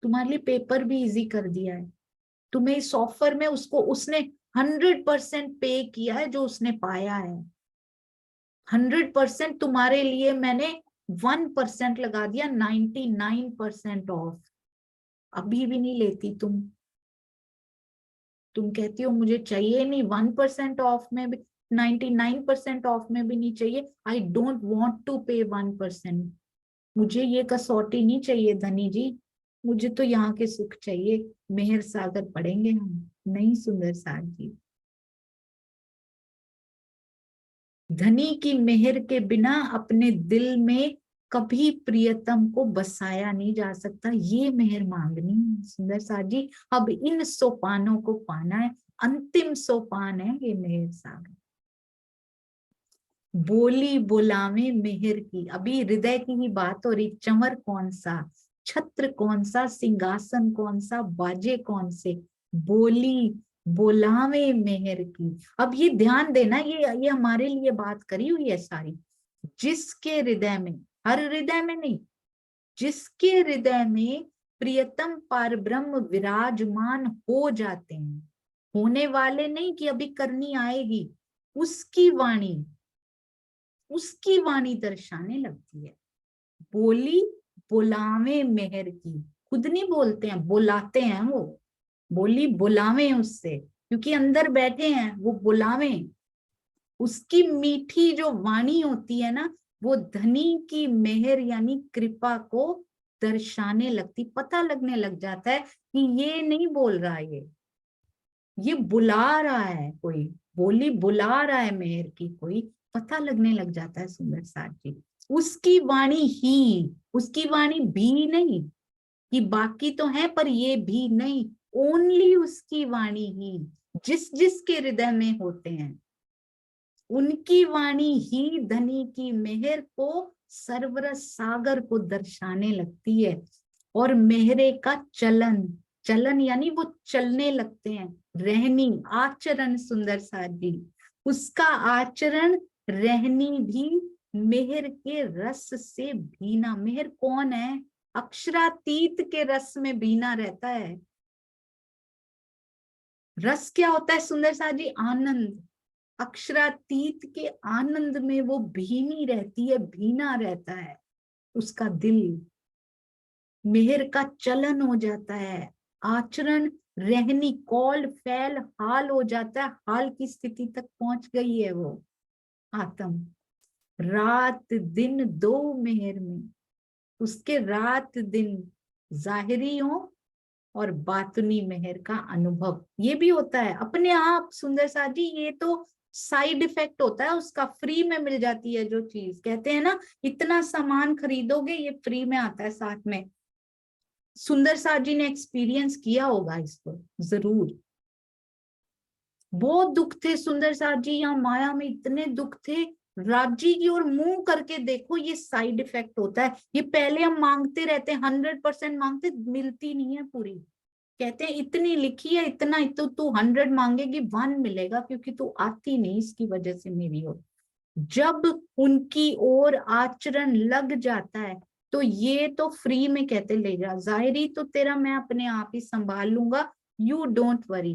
तुम्हारे लिए पेपर भी इजी कर दिया है, तुम्हें इस ऑफर में उसको उसने 100% पे किया है जो उसने पाया है। 100% तुम्हारे लिए मैंने 1% लगा दिया, 99% ऑफ। अभी भी नहीं लेती तुम कहती हो मुझे चाहिए नहीं, 1% ऑफ में भी, 99% ऑफ में भी नहीं चाहिए। आई डोंट वॉन्ट टू पे 1%। मुझे ये कसौटी नहीं चाहिए धनी जी, मुझे तो यहाँ के सुख चाहिए, मेहर सागर पढ़ेंगे हम, नहीं सुंदर साथ जी। धनी की मेहर के बिना अपने दिल में कभी प्रियतम को बसाया नहीं जा सकता, ये मेहर मांगनी है सुंदर साथ जी। अब इन सोपानों को पाना है, अंतिम सोपान है ये मेहर सागर। बोली बुलावे मेहर की, अभी हृदय की ही बात हो रही, चंवर कौन सा, छत्र कौन सा, सिंहासन कौन सा, बाजे कौन से, बोली बुलावे मेहर की। अब ये ध्यान देना, ये हमारे लिए बात करी हुई है सारी। जिसके हृदय में, हर हृदय में नहीं, जिसके हृदय में प्रियतम पारब्रह्म विराजमान हो जाते हैं, होने वाले नहीं कि अभी करनी आएगी, उसकी वाणी, उसकी वाणी दर्शाने लगती है। बोली बुलावे मेहर की, खुद नहीं बोलते हैं, बुलाते हैं वो, बोली बुलावे उससे, क्योंकि अंदर बैठे हैं वो बुलावे। उसकी मीठी जो वाणी होती है ना, वो धनी की मेहर यानी कृपा को दर्शाने लगती, पता लगने लग जाता है कि ये नहीं बोल रहा, ये बुला रहा है कोई, बोली बुला रहा है मेहर की कोई, पता लगने लग जाता है सुंदर साथ जी। उसकी वाणी ही, उसकी वाणी भी नहीं कि बाकी तो है पर ये भी नहीं, ओनली उसकी वाणी ही, जिस जिसके हृदय में होते हैं उनकी वाणी ही धनी की मेहर को, सर्वरस सागर को दर्शाने लगती है। और मेहरे का चलन, चलन यानी वो चलने लगते हैं, रहनी आचरण सुंदर साथ जी, उसका आचरण रहनी भी मेहर के रस से भीना। मेहर कौन है, अक्षरातीत के रस में भीना रहता है। रस क्या होता है सुंदर साथ जी, आनंद। अक्षरातीत के आनंद में वो भीनी रहती है, भीना रहता है उसका दिल। मेहर का चलन हो जाता है, आचरण रहनी, कौल फैल हाल हो जाता है, हाल की स्थिति तक पहुंच गई है वो आत्म। रात दिन दो मेहर में, उसके रात दिन जाहिरी हो और बातुनी मेहर का अनुभव ये भी होता है अपने आप सुंदर साथ जी। ये तो साइड इफेक्ट होता है उसका, फ्री में मिल जाती है जो चीज, कहते हैं ना इतना सामान खरीदोगे ये फ्री में आता है साथ में। सुंदर साथ जी ने एक्सपीरियंस किया होगा इसको जरूर। बहुत दुख थे सुंदर साथ जी, यहाँ माया में इतने दुख थे, राज्य की ओर मुंह करके देखो, ये साइड इफेक्ट होता है। ये पहले हम मांगते रहते हैं, 100% मांगते, मिलती नहीं है पूरी। कहते हैं इतनी लिखी है, इतना तो तू 100 मांगेगी 1 मिलेगा, क्योंकि तू आती नहीं इसकी वजह से मेरी ओर। जब उनकी ओर आचरण लग जाता है तो ये तो फ्री में कहते ले जा, जाहिरी तो तेरा मैं अपने आप ही संभाल लूंगा, यू डोंट वरी,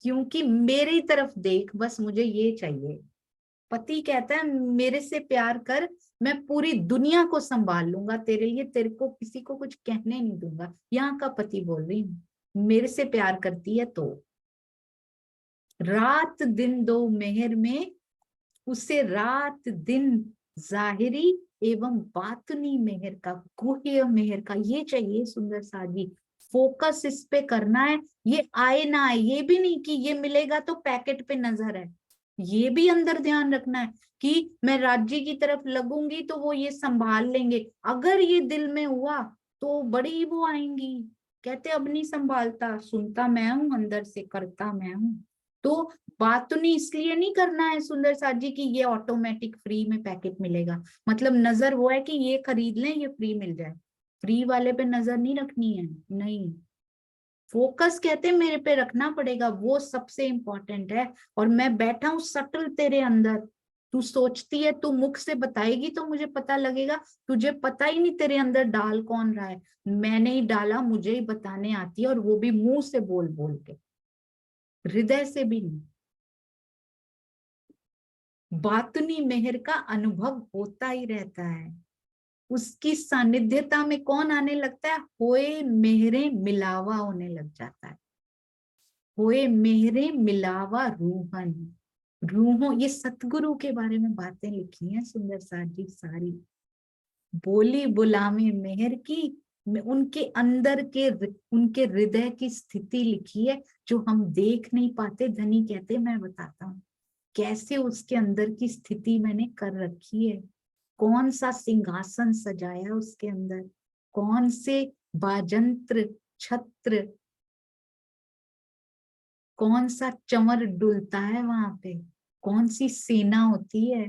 क्योंकि मेरी तरफ देख, बस मुझे ये चाहिए, पति कहता है मेरे से प्यार कर, मैं पूरी दुनिया को संभाल लूंगा तेरे लिए, तेरे को किसी को कुछ कहने नहीं दूंगा। यहाँ का पति बोल रही हूँ, मेरे से प्यार करती है तो रात दिन दो मेहर में, उसे रात दिन जाहिरी एवं बातनी मेहर का, गुह्य मेहर का ये चाहिए सुंदर साजी। फोकस इस पे करना है, ये आए ना आए, ये भी नहीं कि ये मिलेगा तो पैकेट पे नजर है, ये भी अंदर ध्यान रखना है कि मैं राज्य की तरफ लगूंगी तो वो ये संभाल लेंगे। अगर ये दिल में हुआ तो बड़ी वो आएंगी, कहते अब नहीं संभालता, सुनता मैं हूं, अंदर से करता मैं हूं। तो बातुनी इसलिए नहीं करना है सुंदर साथ जी कि ये ऑटोमेटिक फ्री में पैकेट मिलेगा, मतलब नजर वो है कि ये खरीद लें ये फ्री मिल जाए, फ्री वाले पे नजर नहीं रखनी है, नहीं। फोकस कहते हैं मेरे पे रखना पड़ेगा, वो सबसे इंपॉर्टेंट है। और मैं बैठा हूं सटल तेरे अंदर, तू सोचती है, तू मुख से बताएगी तो मुझे पता लगेगा, तुझे पता ही नहीं तेरे अंदर डाल कौन रहा है, मैंने ही डाला, मुझे ही बताने आती है, और वो भी मुंह से बोल बोल के, हृदय से भी नहीं। बातुनी मेहर का अनुभव होता ही रहता है, उसकी सानिध्यता में कौन आने लगता है, होए मेहरे मिलावा होने लग जाता है, होए मेहरे मिलावा रूहन, रूहों, ये सतगुरु के बारे में बातें लिखी हैं सुंदर साथ जी सारी। बोली बुलावे मेहर की, उनके अंदर के, उनके हृदय की स्थिति लिखी है जो हम देख नहीं पाते। धनी कहते मैं बताता हूँ कैसे उसके अंदर की स्थिति मैंने कर रखी है, कौन सा सिंहासन सजाया उसके अंदर, कौन से बाजंत्र छत्र, कौन सा चंवर डुलता है वहां पे, कौन सी सेना होती है,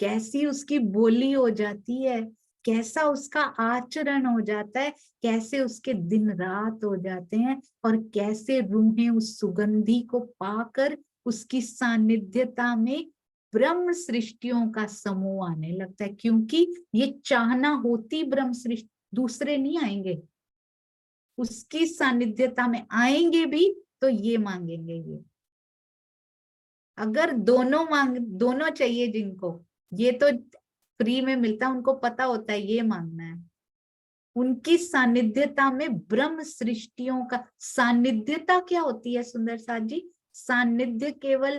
कैसी उसकी बोली हो जाती है, कैसा उसका आचरण हो जाता है, कैसे उसके दिन रात हो जाते हैं, और कैसे रूहें उस सुगंधी को पाकर उसकी सानिध्यता में ब्रह्म सृष्टियों का समूह आने लगता है। क्योंकि ये चाहना होती ब्रह्म सृष्टि, दूसरे नहीं आएंगे, उसकी सानिध्यता में आएंगे भी तो ये मांगेंगे, ये अगर दोनों दोनों चाहिए जिनको, ये तो फ्री में मिलता है, उनको पता होता है ये मांगना है, उनकी सानिध्यता में ब्रह्म सृष्टियों का, सानिध्यता क्या होती है सुंदर साथ जी, सानिध्य केवल,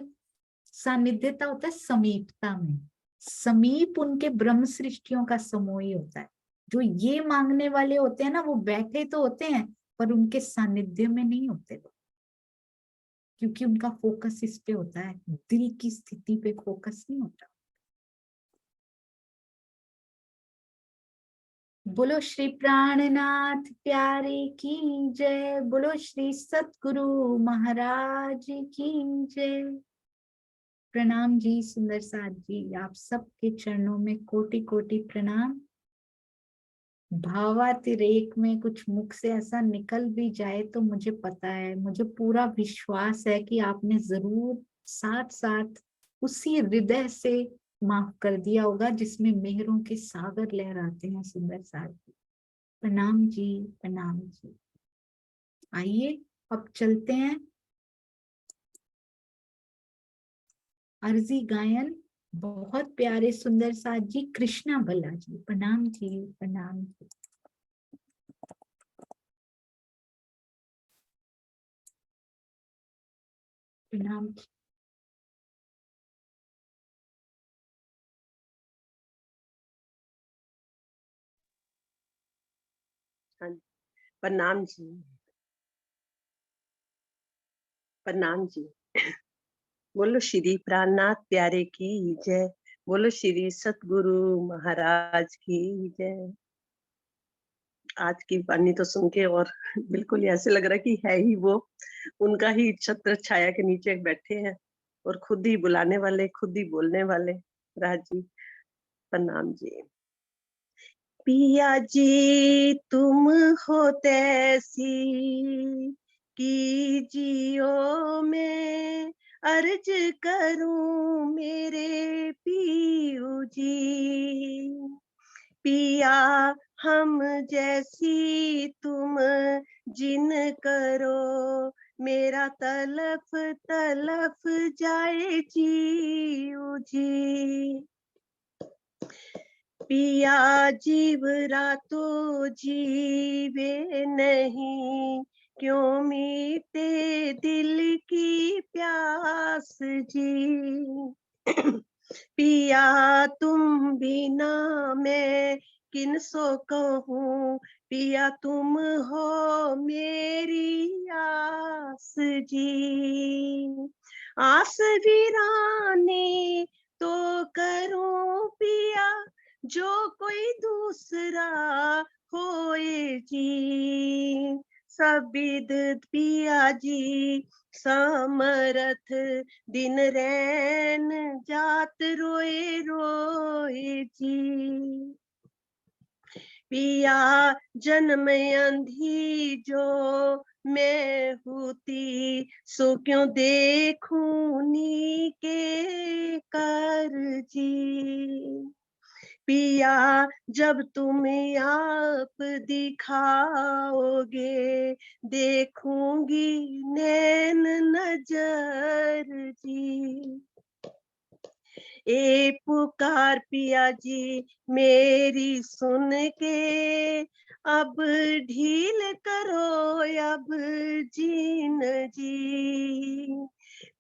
सानिध्यता होता है समीपता में, समीप उनके ब्रह्म सृष्टियों का समूह ही होता है। जो ये मांगने वाले होते हैं ना, वो बैठे तो होते हैं पर उनके सानिध्य में नहीं होते वो, क्योंकि उनका फोकस इस पे होता है, दिल की स्थिति पे फोकस नहीं होता। बोलो श्री प्राणनाथ प्यारे की जय, बोलो श्री सतगुरु महाराज की जय। प्रणाम जी सुंदर साथ जी, आप सबके चरणों में कोटि कोटि प्रणाम। भावातिरेक में कुछ मुख से ऐसा निकल भी जाए तो मुझे पता है, मुझे पूरा विश्वास है कि आपने जरूर साथ साथ उसी हृदय से माफ कर दिया होगा जिसमें मेहरों के सागर लहराते हैं सुंदर साथ जी। प्रणाम जी, प्रणाम जी। आइए अब चलते हैं अर्जी गायन, बहुत प्यारे सुंदर साथ जी कृष्णा भल्ला जी। प्रणाम जी, प्रणाम जी। प्रणाम जी। हाँ जी, प्रणाम जी, प्रणाम जी। बोलो श्री प्राणनाथ प्यारे की जय, बोलो श्री सतगुरु महाराज की जय। आज की वाणी तो सुन के और बिल्कुल ऐसे लग रहा है कि है ही वो, उनका ही छत्र छाया के नीचे बैठे हैं और खुद ही बुलाने वाले, खुद ही बोलने वाले। राज जी प्रणाम जी। पिया जी तुम हो तैसी की जियो में अर्ज करूं मेरे पियू जी, पिया हम जैसी तुम जिन करो, मेरा तलफ तलफ जाए जीऊ जी। पिया जीव रातों जीवे नहीं, क्यों मीटे दिल की प्यास जी। पिया तुम बिना मैं किन सो कहूँ, पिया तुम हो मेरी आस जी। आस वीरानी तो करूं पिया, जो कोई दूसरा होए जी। सबिद पिया जी समरथ, दिन रैन जात रोए रोए जी। पिया जन्म अंधी जो मैं होती, सो क्यों देखूं नी के कर जी। पिया जब तुम आप दिखाओगे, देखूंगी नैन नजर जी। ए पुकार पिया जी मेरी सुन के, अब ढील करो अब जीन जी।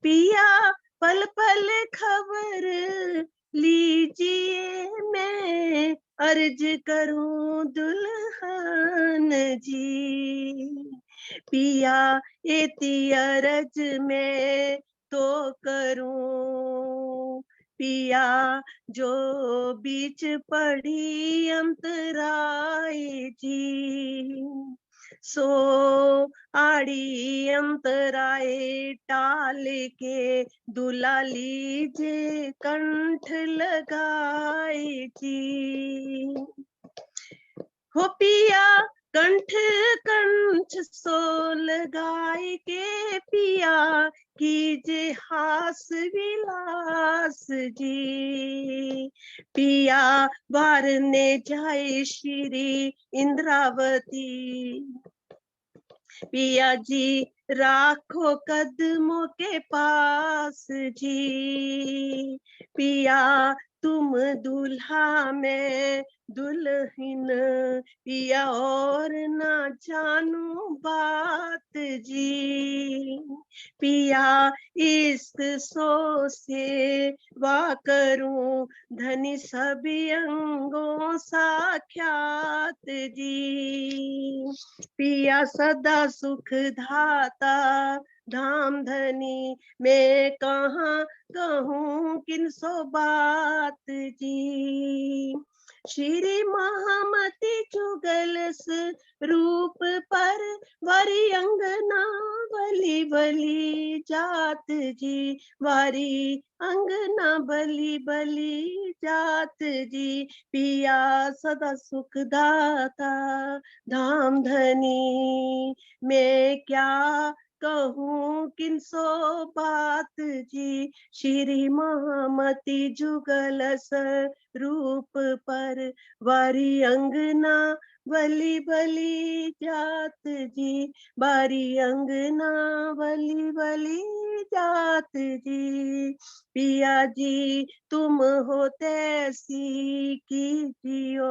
पिया पल पल खबर लीजिए, मैं अर्ज करूं दुल्हन जी। पिया एती अरज में तो करूं, पिया जो बीच पड़ी अंतराय जी। सो आड़ी अंतराय टाल के, दुला लीजे कंठ लगाए जी। हो पिया कंठ कंठ सो लगाए के, पिया कीजे हास विलास जी। पिया वारने जाए श्री इंद्रावती, पिया जी राखो कदमों के पास जी। पिया तुम दूल्हा में दुल्हन, पिया और ना जानू बात जी। पिया इश्क सो से वा करूं, धनी सभी अंगों साख्यात जी। पिया सदा सुख धाता धाम धनी, मैं कहाँ कहूँ किन सो बात जी। श्री महामती जुगलस रूप पर, वरी अंगना बली बली जात जी। वारी अंगना बली बली जात जी। पिया सदा सुख दाता धाम धनी, मैं क्या कहूँ किन सो बात जी। श्री महामती जुगलस रूप पर, वारी अंगना बली बली जात जी। बारी अंगना बली बली जात जी। पिया जी तुम हो तैसी कीजियो,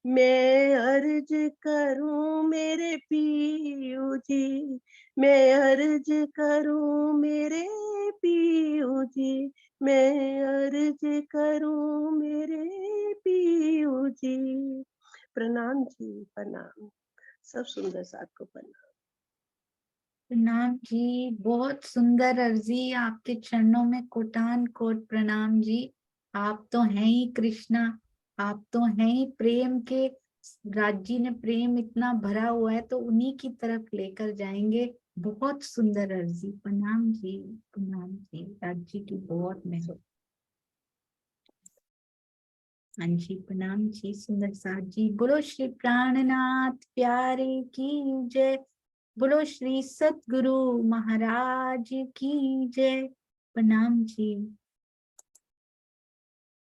मैं अर्ज करूं मेरे पीयू जी। मैं अर्ज करूं मेरे पीयू जी। मैं अर्ज करूं मेरे पीयू जी। प्रणाम जी प्रणाम, सब सुंदर साथ को प्रणाम। प्रणाम जी, बहुत सुंदर अर्जी, आपके चरणों में कोटान कोट प्रणाम जी। आप तो हैं ही कृष्णा, आप तो हैं ही प्रेम के राज्य ने प्रेम इतना भरा हुआ है, तो उन्हीं की तरफ लेकर जाएंगे। बहुत सुंदर अर्जी, प्रणाम जी प्रणाम जी। राज्य की बहुत मेहनत। हाँ जी प्रणाम जी सुंदर साथ जी। बोलो श्री प्राणनाथ प्यारे की जय। बोलो श्री सतगुरु महाराज की जय। प्रणाम जी।